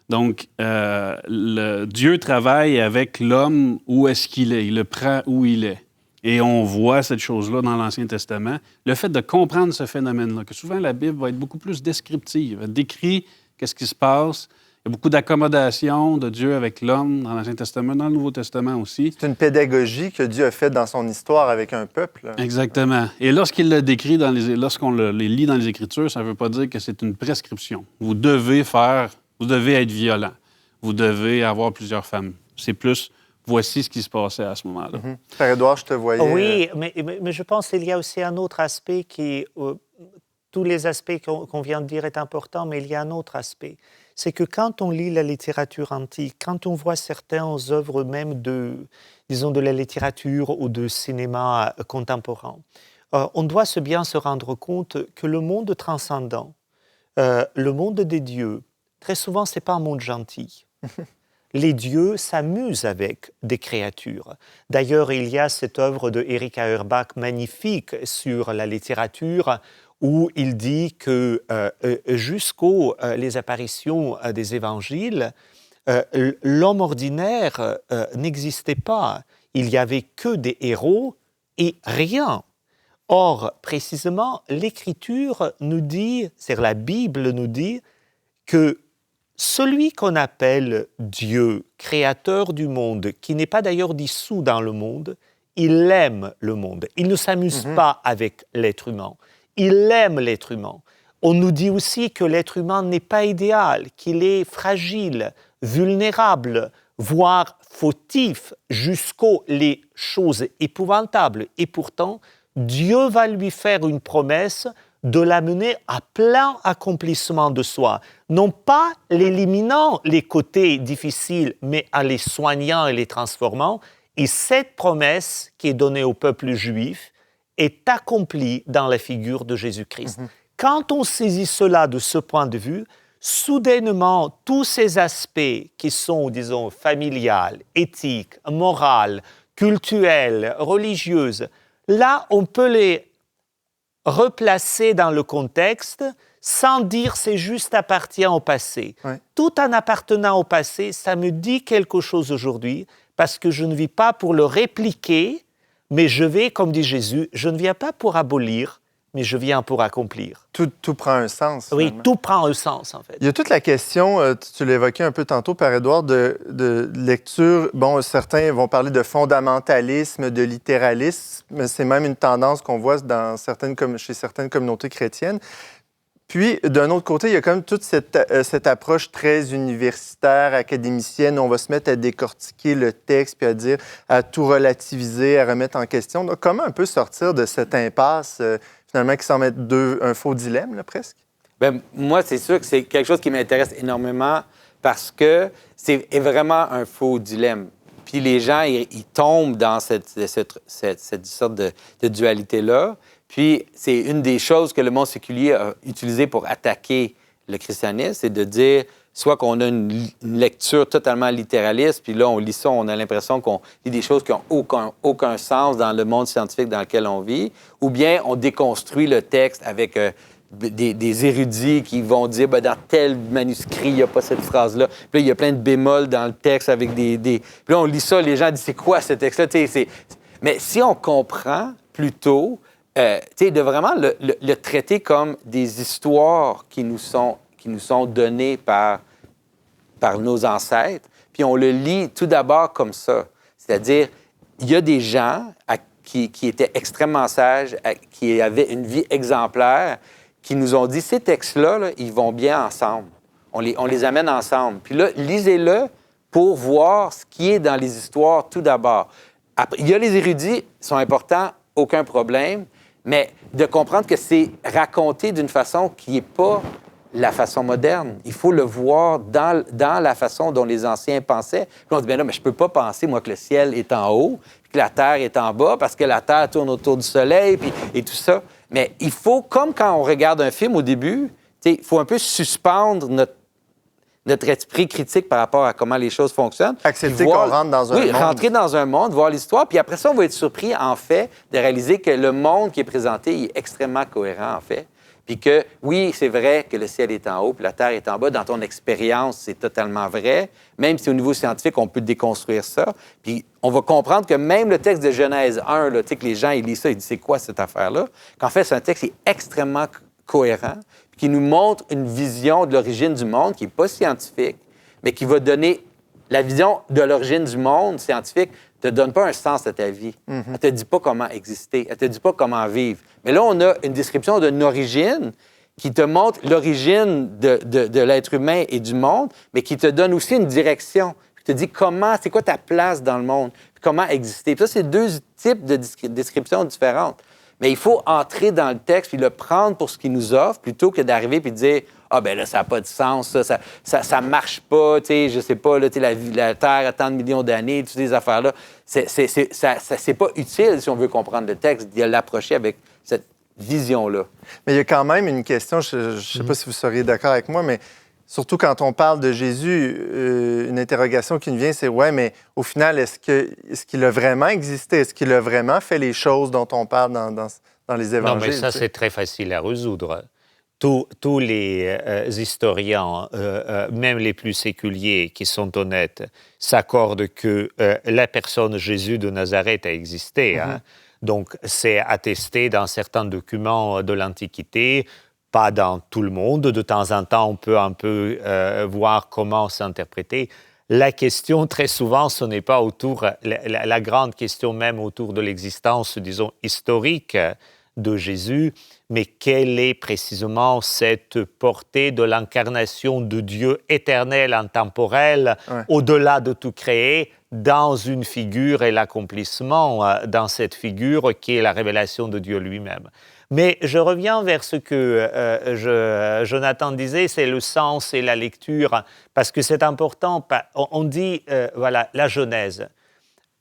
Donc, Dieu travaille avec l'homme où est-ce qu'il est. Il le prend où il est. Et on voit cette chose-là dans l'Ancien Testament. Le fait de comprendre ce phénomène-là, que souvent la Bible va être beaucoup plus descriptive. Elle décrit qu'est-ce qui se passe. Il y a beaucoup d'accommodation de Dieu avec l'homme dans l'Ancien Testament, dans le Nouveau Testament aussi. C'est une pédagogie que Dieu a faite dans son histoire avec un peuple. Exactement. Et lorsqu'il le décrit, lorsqu'on les lit dans les Écritures, ça ne veut pas dire que c'est une prescription. Vous devez être violent. Vous devez avoir plusieurs femmes. C'est plus, voici ce qui se passait à ce moment-là. Mm-hmm. Père Édouard, je te voyais... Oui, mais je pense qu'il y a aussi un autre aspect qui... tous les aspects qu'on vient de dire est important, mais il y a un autre aspect. C'est que quand on lit la littérature antique, quand on voit certaines œuvres même de la littérature ou de cinéma contemporain, on doit bien se rendre compte que le monde transcendant, le monde des dieux, très souvent, ce n'est pas un monde gentil. Les dieux s'amusent avec des créatures. D'ailleurs, il y a cette œuvre de Erich Auerbach magnifique sur la littérature où il dit que jusqu'aux les apparitions des évangiles, l'homme ordinaire n'existait pas. Il n'y avait que des héros et rien. Or, précisément, l'Écriture nous dit, c'est-à-dire la Bible nous dit, que celui qu'on appelle Dieu, créateur du monde, qui n'est pas d'ailleurs dissous dans le monde, il aime le monde. Il ne s'amuse pas avec l'être humain. Il aime l'être humain. On nous dit aussi que l'être humain n'est pas idéal, qu'il est fragile, vulnérable, voire fautif, jusqu'aux les choses épouvantables. Et pourtant, Dieu va lui faire une promesse de l'amener à plein accomplissement de soi. Non pas l'éliminant les côtés difficiles, mais en les soignant et les transformant. Et cette promesse qui est donnée au peuple juif est accomplie dans la figure de Jésus-Christ. Quand on saisit cela de ce point de vue, soudainement, tous ces aspects qui sont, disons, familiales, éthiques, morales, cultuelles, religieuses, là, on peut les replacer dans le contexte sans dire c'est juste appartient au passé. Ouais. Tout en appartenant au passé, ça me dit quelque chose aujourd'hui parce que je ne vis pas pour le répliquer, mais je vais, comme dit Jésus, je ne viens pas pour abolir, mais je viens pour accomplir. Tout prend un sens. Oui, finalement. tout prend un sens, en fait. Il y a toute la question, tu l'évoquais un peu tantôt par Édouard, de lecture. Bon, certains vont parler de fondamentalisme, de littéralisme. C'est même une tendance qu'on voit chez certaines communautés chrétiennes. Puis, d'un autre côté, il y a quand même toute cette approche très universitaire, académicienne, où on va se mettre à décortiquer le texte, puis à tout relativiser, à remettre en question. Donc, comment un peu sortir de cette impasse, finalement, qui semble être un faux dilemme, là, presque? Bien, moi, c'est sûr que c'est quelque chose qui m'intéresse énormément parce que c'est vraiment un faux dilemme. Puis les gens, ils tombent dans cette sorte de dualité-là. Puis c'est une des choses que le monde séculier a utilisé pour attaquer le christianisme, c'est de dire soit qu'on a une lecture totalement littéraliste, puis là, on lit ça, on a l'impression qu'on lit des choses qui n'ont aucun sens dans le monde scientifique dans lequel on vit, ou bien on déconstruit le texte avec des érudits qui vont dire dans tel manuscrit, il n'y a pas cette phrase-là. Puis là, il y a plein de bémols dans le texte avec des... Puis là, on lit ça, les gens disent, c'est quoi ce texte-là? Mais si on comprend plutôt, de vraiment le traiter comme des histoires qui nous sont données par nos ancêtres, puis on le lit tout d'abord comme ça. C'est-à-dire, il y a des gens qui étaient extrêmement sages, qui avaient une vie exemplaire, qui nous ont dit, ces textes-là, là, ils vont bien ensemble. On les amène ensemble. Puis là, lisez-le pour voir ce qui est dans les histoires tout d'abord. Après, il y a les érudits, ils sont importants, aucun problème, mais de comprendre que c'est raconté d'une façon qui n'est pas la façon moderne. Il faut le voir dans la façon dont les anciens pensaient. Puis on dit, bien là, mais je ne peux pas penser, moi, que le ciel est en haut, puis que la terre est en bas, parce que la terre tourne autour du soleil, et tout ça. Mais il faut, comme quand on regarde un film au début, il faut un peu suspendre notre esprit critique par rapport à comment les choses fonctionnent. Accepter qu'on rentre dans un monde. Oui, rentrer dans un monde, voir l'histoire, puis après ça, on va être surpris, en fait, de réaliser que le monde qui est présenté il est extrêmement cohérent, en fait. Puis que, oui, c'est vrai que le ciel est en haut, puis la terre est en bas. Dans ton expérience, c'est totalement vrai. Même si au niveau scientifique, on peut déconstruire ça. Puis on va comprendre que même le texte de Genèse 1, là, que les gens ils lisent ça, ils disent « c'est quoi cette affaire-là? » Qu'en fait, c'est un texte qui est extrêmement cohérent, puis qui nous montre une vision de l'origine du monde qui n'est pas scientifique, mais qui va donner la vision de l'origine du monde scientifique ne te donne pas un sens à ta vie. Elle ne te dit pas comment exister. Elle ne te dit pas comment vivre. Mais là, on a une description d'une origine qui te montre l'origine de l'être humain et du monde, mais qui te donne aussi une direction. Qui te dit c'est quoi ta place dans le monde, puis comment exister. Puis ça, c'est deux types de descriptions différentes. Mais il faut entrer dans le texte puis le prendre pour ce qu'il nous offre, plutôt que d'arriver puis de dire « Ah, ben là, ça n'a pas de sens, ça marche pas, tu sais, je sais pas, là, la Terre a tant de millions d'années, toutes ces affaires-là. » C'est pas utile si on veut comprendre le texte, d'y l'approcher avec cette vision-là. Mais il y a quand même une question, je ne sais pas si vous seriez d'accord avec moi, mais surtout quand on parle de Jésus, une interrogation qui nous vient, c'est « Ouais, mais au final, est-ce qu'il a vraiment existé? Est-ce qu'il a vraiment fait les choses dont on parle dans les évangiles? » Non, mais ça, c'est très facile à résoudre. tous les historiens, même les plus séculiers qui sont honnêtes, s'accordent que la personne Jésus de Nazareth a existé. Hein. Donc, c'est attesté dans certains documents de l'Antiquité, pas dans tout le monde. De temps en temps, on peut un peu voir comment s'interpréter. La question, très souvent, ce n'est pas autour, la grande question même autour de l'existence, disons, historique de Jésus, mais quelle est précisément cette portée de l'incarnation de Dieu éternel, intemporel, au-delà de tout créé, dans une figure et l'accomplissement dans cette figure qui est la révélation de Dieu lui-même. Mais je reviens vers ce que Jonathan disait, c'est le sens et la lecture, parce que c'est important. On dit, voilà, la Genèse.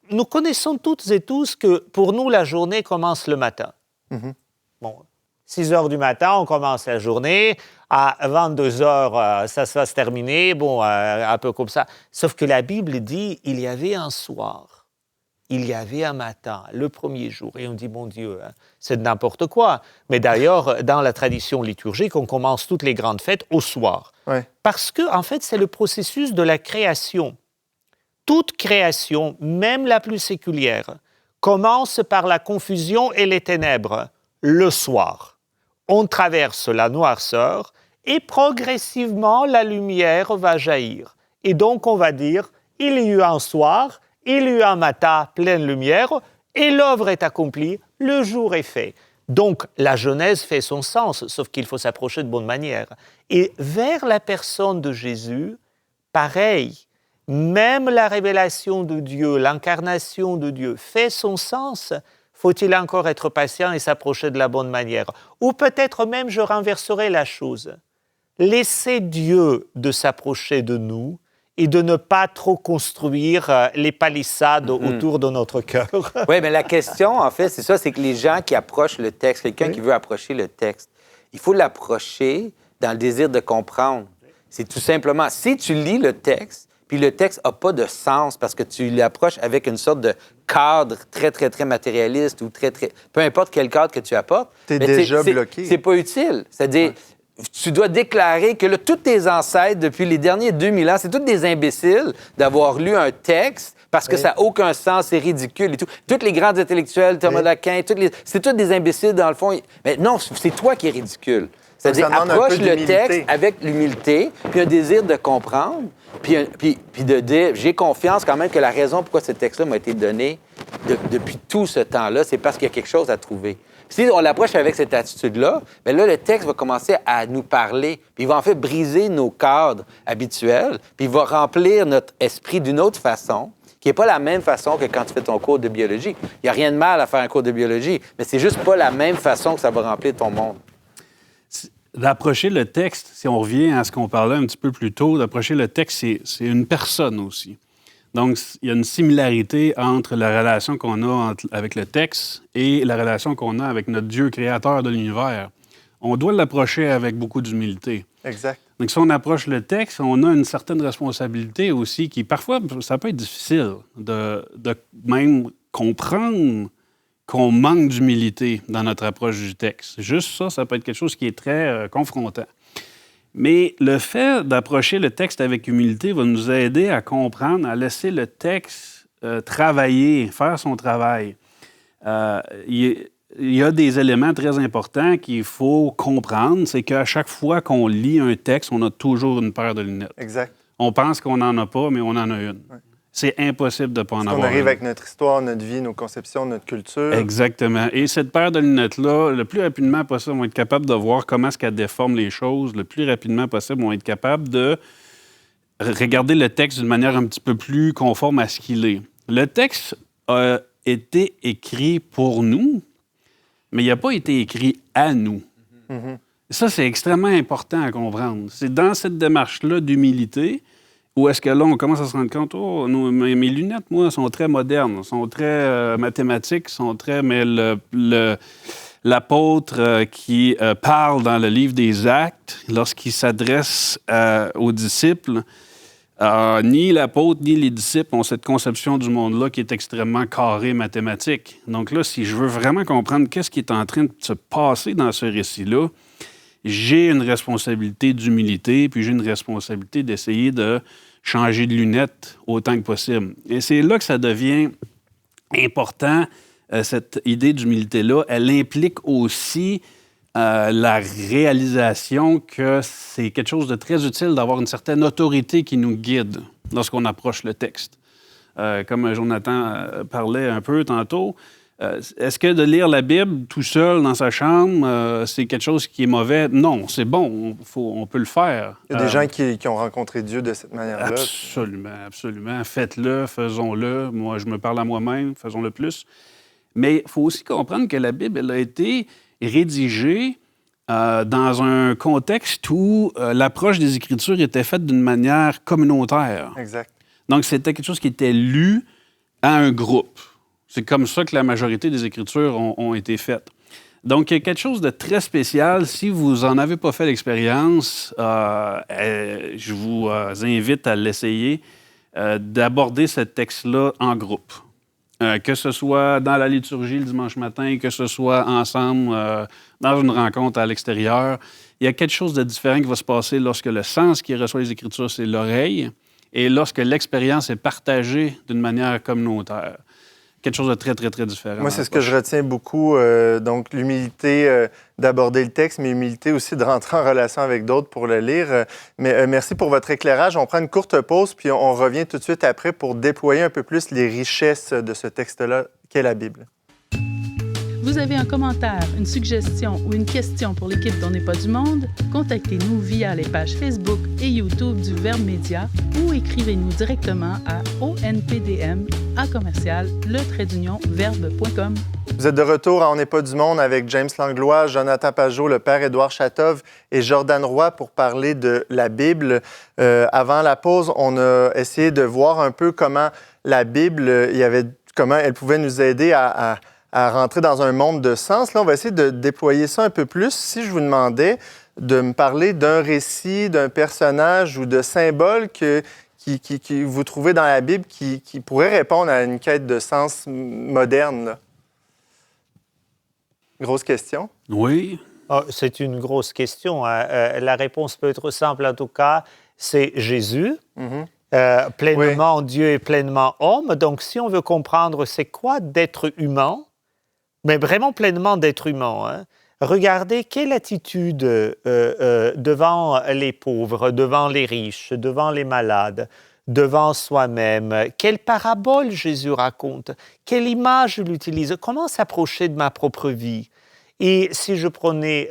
Nous connaissons toutes et tous que pour nous, la journée commence le matin. Bon, 6 heures du matin, on commence la journée. À 22 heures, ça va se terminer. Bon, un peu comme ça. Sauf que la Bible dit, il y avait un soir, il y avait un matin, le premier jour. Et on dit, mon Dieu, hein, c'est n'importe quoi. Mais d'ailleurs, dans la tradition liturgique, on commence toutes les grandes fêtes au soir. Ouais. Parce que, en fait, c'est le processus de la création. Toute création, même la plus séculière, commence par la confusion et les ténèbres, le soir. On traverse la noirceur et progressivement la lumière va jaillir. Et donc on va dire, il y a eu un soir, il y a eu un matin pleine lumière et l'œuvre est accomplie, le jour est fait. Donc la Genèse fait son sens, sauf qu'il faut s'approcher de bonne manière. Et vers la personne de Jésus, pareil. Même la révélation de Dieu, l'incarnation de Dieu fait son sens. Faut-il encore être patient et s'approcher de la bonne manière? Ou peut-être même, je renverserai la chose. Laissez Dieu de s'approcher de nous et de ne pas trop construire les palissades autour de notre cœur. Oui, mais la question, en fait, c'est ça, c'est que les gens qui approchent le texte, quelqu'un qui veut approcher le texte, il faut l'approcher dans le désir de comprendre. C'est tout simplement, si tu lis le texte, puis le texte n'a pas de sens parce que tu l'approches avec une sorte de cadre très, très, très matérialiste ou très, très... Peu importe quel cadre que tu apportes. T'es déjà bloqué. C'est pas utile. C'est-à-dire, tu dois déclarer que là, tous tes ancêtres, depuis les derniers 2000 ans, c'est tous des imbéciles d'avoir lu un texte parce que ça n'a aucun sens, c'est ridicule et tout. Tous les grands intellectuels, Thomas d'Aquin, c'est tous des imbéciles dans le fond. Mais non, c'est toi qui es ridicule. C'est-à-dire, approche le texte avec l'humilité, puis un désir de comprendre, puis de dire, j'ai confiance quand même que la raison pourquoi ce texte-là m'a été donné depuis tout ce temps-là, c'est parce qu'il y a quelque chose à trouver. Si on l'approche avec cette attitude-là, bien là, le texte va commencer à nous parler, puis il va en fait briser nos cadres habituels, puis il va remplir notre esprit d'une autre façon, qui n'est pas la même façon que quand tu fais ton cours de biologie. Il n'y a rien de mal à faire un cours de biologie, mais c'est juste pas la même façon que ça va remplir ton monde. D'approcher le texte, si on revient à ce qu'on parlait un petit peu plus tôt, d'approcher le texte, c'est une personne aussi. Donc, il y a une similarité entre la relation qu'on a avec le texte et la relation qu'on a avec notre Dieu créateur de l'univers. On doit l'approcher avec beaucoup d'humilité. Exact. Donc, si on approche le texte, on a une certaine responsabilité aussi qui, parfois, ça peut être difficile de même comprendre qu'on manque d'humilité dans notre approche du texte. Juste ça, ça peut être quelque chose qui est très confrontant. Mais le fait d'approcher le texte avec humilité va nous aider à comprendre, à laisser le texte travailler, faire son travail. Il y a des éléments très importants qu'il faut comprendre. C'est qu'à chaque fois qu'on lit un texte, on a toujours une paire de lunettes. Exact. On pense qu'on n'en a pas, mais on en a une. Ouais. C'est impossible de ne pas en avoir. On arrive avec notre histoire, notre vie, nos conceptions, notre culture. Exactement. Et cette paire de lunettes-là, le plus rapidement possible, on va être capable de voir comment est-ce qu'elle déforme les choses. Le plus rapidement possible, on va être capable de regarder le texte d'une manière un petit peu plus conforme à ce qu'il est. Le texte a été écrit pour nous, mais il n'a pas été écrit à nous. Mm-hmm. Ça, c'est extrêmement important à comprendre. C'est dans cette démarche-là d'humilité où est-ce que là, on commence à se rendre compte, oh, mes lunettes, moi, sont très modernes, sont très mathématiques, sont très... Mais l'apôtre qui parle dans le livre des Actes, lorsqu'il s'adresse aux disciples, ni l'apôtre ni les disciples ont cette conception du monde-là qui est extrêmement carrée mathématique. Donc là, si je veux vraiment comprendre qu'est-ce qui est en train de se passer dans ce récit-là, j'ai une responsabilité d'humilité, puis j'ai une responsabilité d'essayer de changer de lunettes autant que possible. Et c'est là que ça devient important, cette idée d'humilité-là. Elle implique aussi la réalisation que c'est quelque chose de très utile d'avoir une certaine autorité qui nous guide lorsqu'on approche le texte. Comme Jonathan parlait un peu tantôt, est-ce que de lire la Bible tout seul dans sa chambre, c'est quelque chose qui est mauvais? Non, c'est bon, on peut le faire. Il y a des gens qui ont rencontré Dieu de cette manière-là. Absolument, absolument. Faites-le, faisons-le. Moi, je me parle à moi-même, faisons-le plus. Mais il faut aussi comprendre que la Bible, elle a été rédigée dans un contexte où l'approche des Écritures était faite d'une manière communautaire. Exact. Donc, c'était quelque chose qui était lu à un groupe. C'est comme ça que la majorité des Écritures ont été faites. Donc, il y a quelque chose de très spécial. Si vous n'en avez pas fait l'expérience, je vous invite à l'essayer, d'aborder ce texte-là en groupe. Que ce soit dans la liturgie le dimanche matin, que ce soit ensemble dans une rencontre à l'extérieur. Il y a quelque chose de différent qui va se passer lorsque le sens qui reçoit les Écritures, c'est l'oreille, et lorsque l'expérience est partagée d'une manière communautaire. Quelque chose de très, très, très différent. Moi, c'est ce que je retiens beaucoup. Donc, l'humilité d'aborder le texte, mais l'humilité aussi de rentrer en relation avec d'autres pour le lire. Mais merci pour votre éclairage. On prend une courte pause, puis on revient tout de suite après pour déployer un peu plus les richesses de ce texte-là qu'est la Bible. Vous avez un commentaire, une suggestion ou une question pour l'équipe d'On n'est pas du monde? Contactez-nous via les pages Facebook et YouTube du Verbe Média ou écrivez-nous directement à onpdm@le-verbe.com. Vous êtes de retour à On n'est pas du monde avec James Langlois, Jonathan Pajot, le père Édouard Chatov et Jordan Roy pour parler de la Bible. Avant la pause, on a essayé de voir un peu comment la Bible, comment elle pouvait nous aider à rentrer dans un monde de sens. Là, on va essayer de déployer ça un peu plus. Si je vous demandais de me parler d'un récit, d'un personnage ou de symbole que vous trouvez dans la Bible qui pourrait répondre à une quête de sens moderne, là. Grosse question. Oui. Oh, c'est une grosse question. La réponse peut être simple en tout cas. C'est Jésus. Mm-hmm. Pleinement Dieu et pleinement homme. Donc, si on veut comprendre c'est quoi d'être humain, mais vraiment pleinement d'être humain, hein, regardez quelle attitude devant les pauvres, devant les riches, devant les malades, devant soi-même. Quelle parabole Jésus raconte, quelle image il utilise, comment s'approcher de ma propre vie. Et si je prenais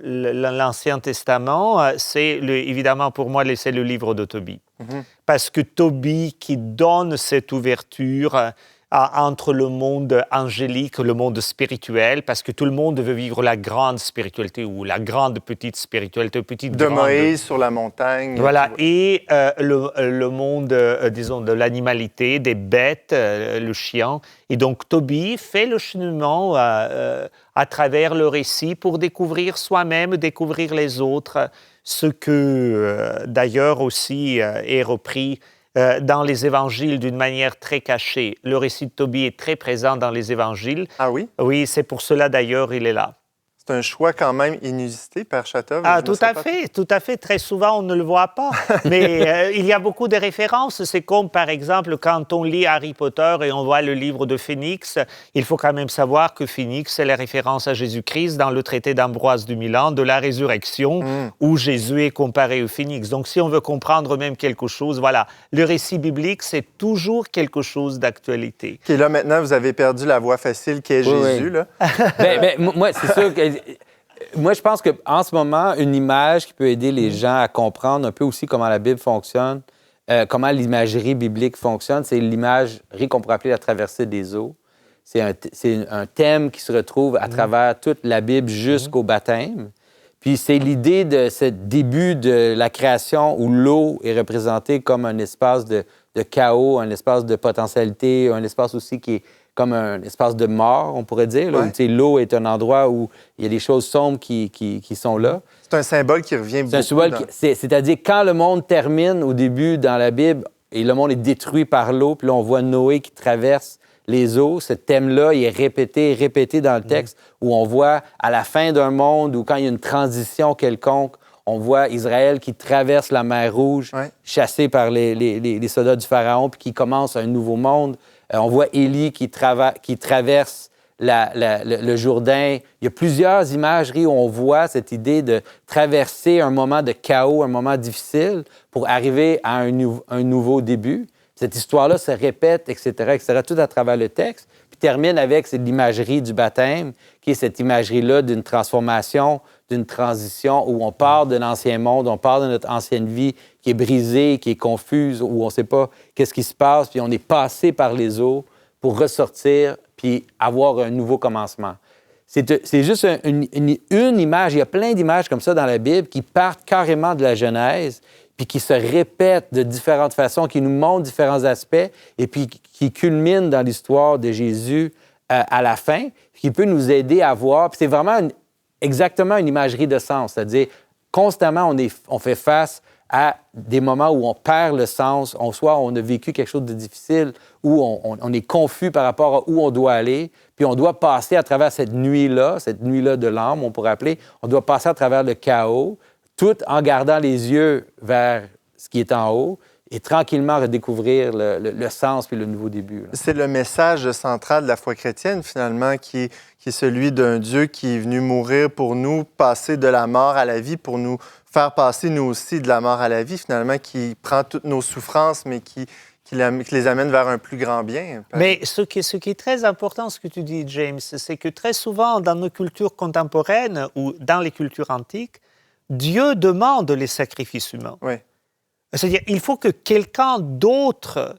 l'Ancien Testament, évidemment pour moi, c'est le livre de Tobie. Mm-hmm. Parce que Tobie qui donne cette ouverture entre le monde angélique, le monde spirituel, parce que tout le monde veut vivre la grande spiritualité ou la grande petite spiritualité, de Moïse sur la montagne. Voilà, et le monde, disons, de l'animalité, des bêtes, le chien. Et donc, Tobie fait le cheminement à travers le récit pour découvrir soi-même, découvrir les autres, ce que, d'ailleurs, aussi est repris dans les évangiles d'une manière très cachée. Le récit de Tobie est très présent dans les évangiles. Ah oui? Oui, c'est pour cela d'ailleurs il est là. C'est un choix quand même inusité, Père Chatov. Ah, tout à fait. Très souvent, on ne le voit pas. Mais il y a beaucoup de références. C'est comme, par exemple, quand on lit Harry Potter et on voit le livre de Phénix, il faut quand même savoir que Phénix, c'est la référence à Jésus-Christ dans le traité d'Ambroise du Milan de la résurrection, où Jésus est comparé au Phénix. Donc, si on veut comprendre même quelque chose, voilà, le récit biblique, c'est toujours quelque chose d'actualité. Et là, maintenant, vous avez perdu la voie facile qui est Jésus, là. Moi, c'est sûr que... Moi, je pense qu'en ce moment, une image qui peut aider les gens à comprendre un peu aussi comment la Bible fonctionne, comment l'imagerie biblique fonctionne, c'est l'imagerie qu'on pourrait appeler la traversée des eaux. C'est un thème qui se retrouve à travers toute la Bible jusqu'au baptême. Puis c'est l'idée de ce début de la création où l'eau est représentée comme un espace de chaos, un espace de potentialité, un espace aussi qui est comme un espace de mort, on pourrait dire. Là, où l'eau est un endroit où il y a des choses sombres qui sont là. C'est un symbole qui revient beaucoup. C'est un symbole, c'est-à-dire quand le monde termine au début dans la Bible et le monde est détruit par l'eau, puis là on voit Noé qui traverse les eaux. Ce thème-là, il est répété dans le texte, où on voit à la fin d'un monde, ou quand il y a une transition quelconque, on voit Israël qui traverse la mer Rouge, chassé par les soldats du Pharaon, puis qui commence un nouveau monde. On voit Élie qui traverse le Jourdain. Il y a plusieurs imageries où on voit cette idée de traverser un moment de chaos, un moment difficile, pour arriver à un nouveau début. Cette histoire-là se répète, etc., tout à travers le texte, puis termine avec l'imagerie du baptême, qui est cette imagerie-là d'une transformation, d'une transition, où on part de l'ancien monde, on part de notre ancienne vie qui est brisée, qui est confuse, où on ne sait pas qu'est-ce qui se passe, puis on est passé par les eaux pour ressortir, puis avoir un nouveau commencement. C'est juste une image. Il y a plein d'images comme ça dans la Bible qui partent carrément de la Genèse, puis qui se répètent de différentes façons, qui nous montrent différents aspects, et puis qui culminent dans l'histoire de Jésus à la fin, qui peut nous aider à voir. Puis c'est vraiment exactement une imagerie de sens, c'est-à-dire constamment on fait face à des moments où on perd le sens, soit on a vécu quelque chose de difficile, où on est confus par rapport à où on doit aller, puis on doit passer à travers cette nuit-là de l'âme, on pourrait appeler, on doit passer à travers le chaos, tout en gardant les yeux vers ce qui est en haut et tranquillement redécouvrir le sens puis le nouveau début. Là. C'est le message central de la foi chrétienne, finalement, qui est celui d'un Dieu qui est venu mourir pour nous, passer de la mort à la vie, pour nous faire passer, nous aussi, de la mort à la vie, finalement, qui prend toutes nos souffrances, mais qui les amène vers un plus grand bien. Mais ce qui est très important, ce que tu dis, James, c'est que très souvent, dans nos cultures contemporaines ou dans les cultures antiques, Dieu demande les sacrifices humains. Oui. C'est-à-dire, il faut que quelqu'un d'autre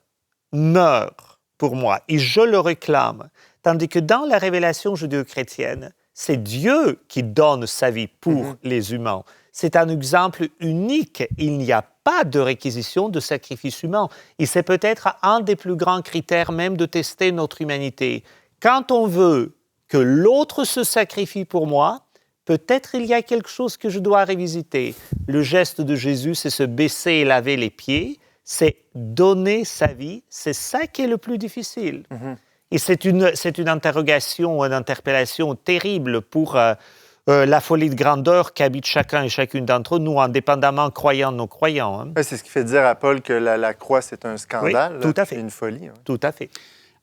meure pour moi, et je le réclame. Tandis que dans la révélation judéo-chrétienne, c'est Dieu qui donne sa vie pour les humains. C'est un exemple unique. Il n'y a pas de réquisition de sacrifice humain. Et c'est peut-être un des plus grands critères même de tester notre humanité. Quand on veut que l'autre se sacrifie pour moi, peut-être il y a quelque chose que je dois revisiter. Le geste de Jésus, c'est se baisser et laver les pieds, c'est donner sa vie. C'est ça qui est le plus difficile. Et c'est une interrogation, une interpellation terrible pour la folie de grandeur qu'habite chacun et chacune d'entre nous, indépendamment croyants ou non croyants. Hein. C'est ce qui fait dire à Paul que la croix, c'est un scandale. Oui, tout à fait. C'est une folie. Hein. Tout à fait.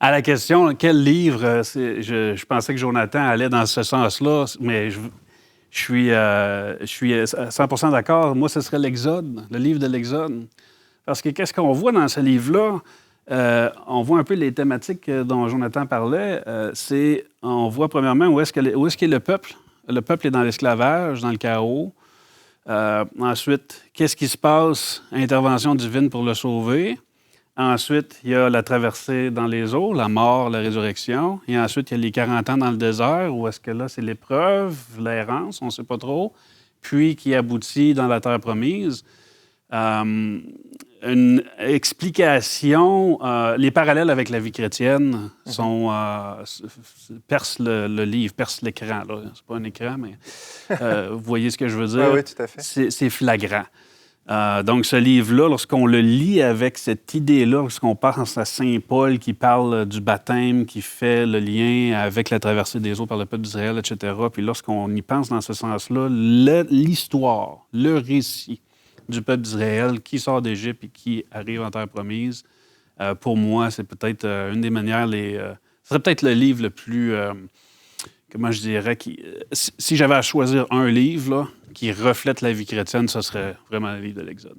À la question, quel livre, je pensais que Jonathan allait dans ce sens-là, mais je suis 100% d'accord. Moi, ce serait l'Exode, le livre de l'Exode. Parce que qu'est-ce qu'on voit dans ce livre-là? On voit un peu les thématiques dont Jonathan parlait. On voit premièrement où est-ce qu'est le peuple. Le peuple est dans l'esclavage, dans le chaos. Ensuite, qu'est-ce qui se passe? Intervention divine pour le sauver. Ensuite, il y a la traversée dans les eaux, la mort, la résurrection. Et ensuite, il y a les 40 ans dans le désert, où est-ce que là, c'est l'épreuve, l'errance, on ne sait pas trop, puis qui aboutit dans la terre promise. Une explication, les parallèles avec la vie chrétienne percent le livre, percent l'écran. C'est pas un écran, mais vous voyez ce que je veux dire? Oui, tout à fait. C'est flagrant. Donc, ce livre-là, lorsqu'on le lit avec cette idée-là, lorsqu'on pense à Saint Paul qui parle du baptême, qui fait le lien avec la traversée des eaux par le peuple d'Israël, etc., puis lorsqu'on y pense dans ce sens-là, l'histoire, le récit du peuple d'Israël qui sort d'Égypte et qui arrive en terre promise, pour moi, c'est peut-être une des manières, ce serait peut-être le livre le plus, comment je dirais, si j'avais à choisir un livre là, qui reflète la vie chrétienne, ce serait vraiment le livre de l'Exode.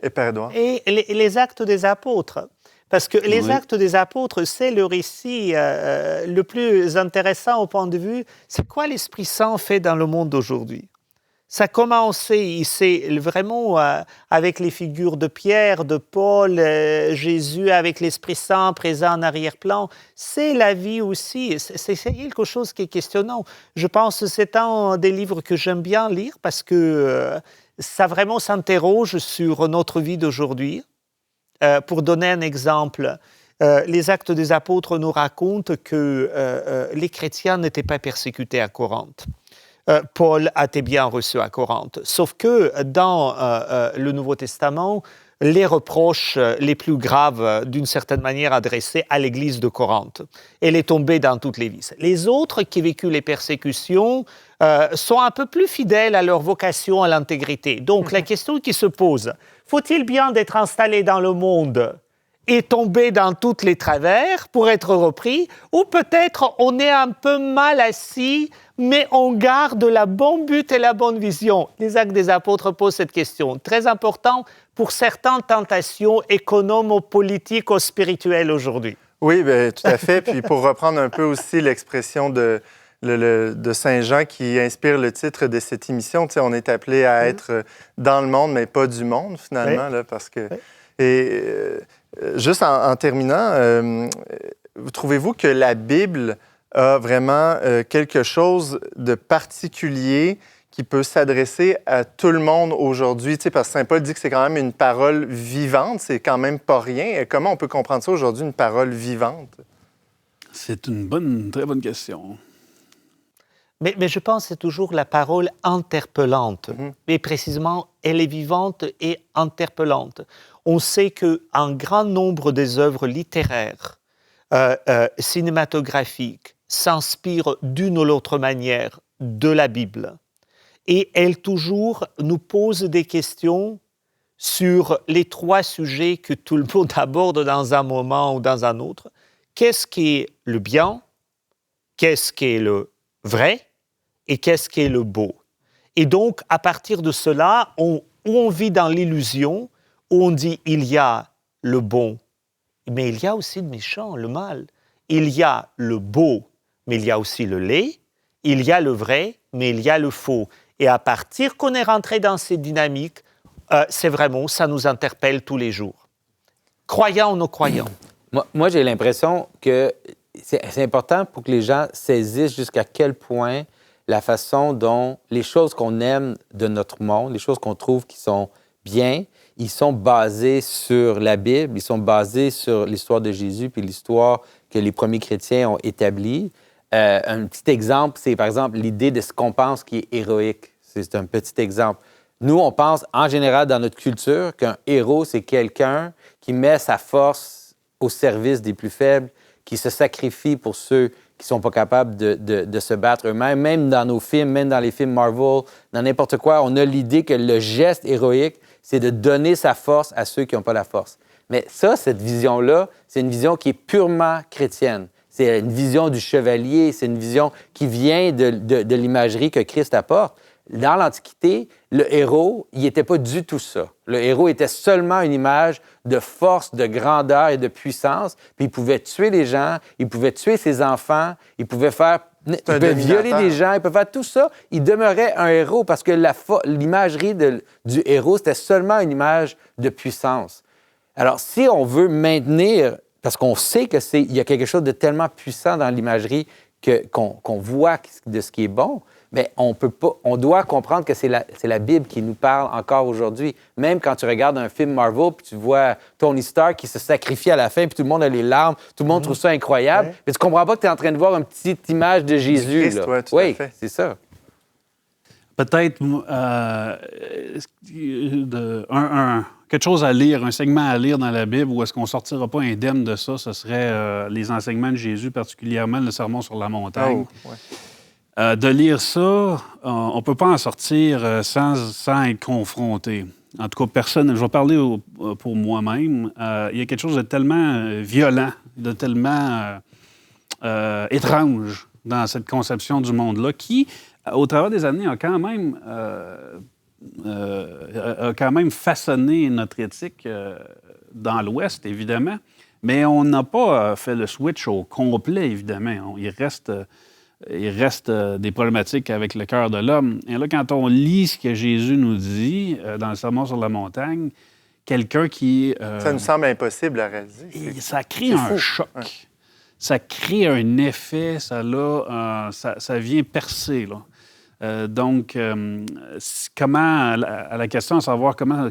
Et Père Édouard? Et les actes des apôtres. Parce que les actes des apôtres, c'est le récit le plus intéressant au point de vue, c'est quoi l'Esprit Saint fait dans le monde d'aujourd'hui? Ça a commencé, c'est vraiment avec les figures de Pierre, de Paul, Jésus avec l'Esprit Saint présent en arrière-plan. C'est la vie aussi. C'est quelque chose qui est questionnant. Je pense que c'est un des livres que j'aime bien lire parce que ça vraiment s'interroge sur notre vie d'aujourd'hui. Pour donner un exemple, les Actes des Apôtres nous racontent que les chrétiens n'étaient pas persécutés à Corinthe. Paul a été bien reçu à Corinthe. Sauf que dans le Nouveau Testament, les reproches les plus graves, d'une certaine manière, adressés à l'Église de Corinthe. Elle est tombée dans toutes les vices. Les autres qui vécu les persécutions sont un peu plus fidèles à leur vocation, à l'intégrité. Donc, la question qui se pose, faut-il bien d'être installé dans le monde et tomber dans tous les travers pour être repris, ou peut-être on est un peu mal assis, mais on garde la bonne but et la bonne vision. Les Actes des Apôtres posent cette question. Très important pour certaines tentations économo-politiques ou spirituelles aujourd'hui. Oui, bien, tout à fait. Puis pour reprendre un peu aussi l'expression de Saint Jean qui inspire le titre de cette émission, tu sais, on est appelé à être dans le monde, mais pas du monde, finalement, là, parce que... Et juste en terminant, trouvez-vous que la Bible a vraiment quelque chose de particulier qui peut s'adresser à tout le monde aujourd'hui? Tu sais, parce que Saint Paul dit que c'est quand même une parole vivante, c'est quand même pas rien. Comment on peut comprendre ça aujourd'hui, une parole vivante? C'est une très bonne question. Mais je pense que c'est toujours la parole interpellante. Mais précisément, elle est vivante et interpellante. On sait qu'un grand nombre des œuvres littéraires, cinématographiques, s'inspirent d'une ou l'autre manière de la Bible. Et elle toujours nous pose des questions sur les trois sujets que tout le monde aborde dans un moment ou dans un autre. Qu'est-ce qui est le bien? Qu'est-ce qui est le vrai? Et qu'est-ce qui est le beau? Et donc, à partir de cela, on vit dans l'illusion où on dit il y a le bon, mais il y a aussi le méchant, le mal. Il y a le beau, mais il y a aussi le laid. Il y a le vrai, mais il y a le faux. Et à partir qu'on est rentré dans ces dynamiques, c'est vraiment, ça nous interpelle tous les jours. Croyants ou non croyants. Moi, j'ai l'impression que c'est important pour que les gens saisissent jusqu'à quel point la façon dont les choses qu'on aime de notre monde, les choses qu'on trouve qui sont bien, ils sont basés sur la Bible, ils sont basés sur l'histoire de Jésus puis l'histoire que les premiers chrétiens ont établie. Un petit exemple, c'est par exemple l'idée de ce qu'on pense qui est héroïque. C'est un petit exemple. Nous, on pense en général dans notre culture qu'un héros, c'est quelqu'un qui met sa force au service des plus faibles, qui se sacrifie pour ceux qui ne sont pas capables de se battre eux-mêmes. Même dans nos films, même dans les films Marvel, dans n'importe quoi, on a l'idée que le geste héroïque, c'est de donner sa force à ceux qui n'ont pas la force. Mais ça, cette vision-là, c'est une vision qui est purement chrétienne. C'est une vision du chevalier, c'est une vision qui vient de l'imagerie que Christ apporte. Dans l'Antiquité, le héros, il n'était pas du tout ça. Le héros était seulement une image de force, de grandeur et de puissance. Puis il pouvait tuer les gens, il pouvait tuer ses enfants, il pouvait violer des gens, il pouvait faire tout ça. Il demeurait un héros parce que l'imagerie du héros, c'était seulement une image de puissance. Alors, si on veut maintenir, parce qu'on sait qu'il y a quelque chose de tellement puissant dans l'imagerie qu'on voit de ce qui est bon, mais on doit comprendre que c'est la Bible qui nous parle encore aujourd'hui. Même quand tu regardes un film Marvel, puis tu vois Tony Stark qui se sacrifie à la fin, puis tout le monde a les larmes, tout le monde trouve ça incroyable, mais tu comprends pas que tu es en train de voir une petite image de Jésus. Christ, là. Tout à fait. C'est ça. Peut-être quelque chose à lire, un segment à lire dans la Bible où est-ce qu'on ne sortira pas indemne de ça, ce serait les enseignements de Jésus, particulièrement le Sermon sur la montagne. Oh, ouais. De lire ça, on ne peut pas en sortir sans être confronté. En tout cas, personne, je vais parler pour moi-même, il y a quelque chose de tellement violent, de tellement étrange dans cette conception du monde-là qui, au travers des années, a quand même façonné notre éthique dans l'Ouest, évidemment, mais on n'a pas fait le switch au complet, évidemment. Il reste des problématiques avec le cœur de l'homme. Et là, quand on lit ce que Jésus nous dit dans le Sermon sur la montagne, quelqu'un qui... ça nous semble impossible à réaliser. Ça crée un choc. Ouais. Ça crée un effet, ça vient percer, là. Donc, comment, à la question de savoir comment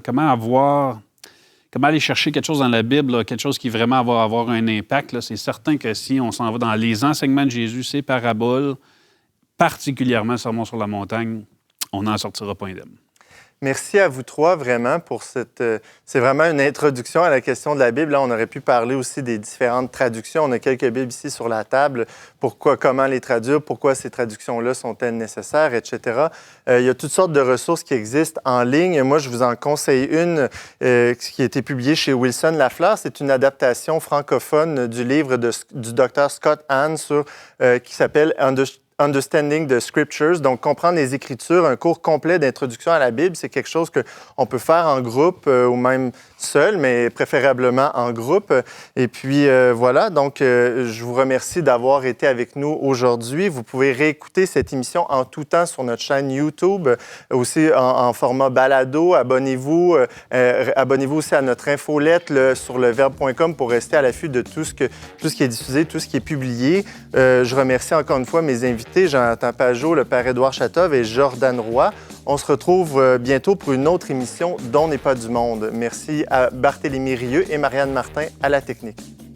aller chercher quelque chose dans la Bible, là, quelque chose qui vraiment va avoir un impact, là, c'est certain que si on s'en va dans les enseignements de Jésus, ces paraboles, particulièrement le Sermon sur la montagne, on n'en sortira pas indemne. Merci à vous trois, vraiment, pour cette... c'est vraiment une introduction à la question de la Bible. Là, on aurait pu parler aussi des différentes traductions. On a quelques Bibles ici sur la table. Pourquoi, comment les traduire, pourquoi ces traductions-là sont-elles nécessaires, etc. Il y a toutes sortes de ressources qui existent en ligne. Moi, je vous en conseille une qui a été publiée chez Wilson Lafleur. C'est une adaptation francophone du livre du Dr. Scott Hahn qui s'appelle Understanding the Scriptures, donc comprendre les Écritures, un cours complet d'introduction à la Bible. C'est quelque chose qu'on peut faire en groupe ou même seul, mais préférablement en groupe. Et puis voilà, donc je vous remercie d'avoir été avec nous aujourd'hui. Vous pouvez réécouter cette émission en tout temps sur notre chaîne YouTube, aussi en format balado. Abonnez-vous aussi à notre infolette sur leverbe.com pour rester à l'affût de tout ce qui est diffusé, tout ce qui est publié. Je remercie encore une fois mes invités, Jonathan Pajot, le père Édouard Chatov et Jordan Roy. On se retrouve bientôt pour une autre émission d'On n'est pas du monde. Merci à Barthélémy Rieu et Marianne Martin à la technique.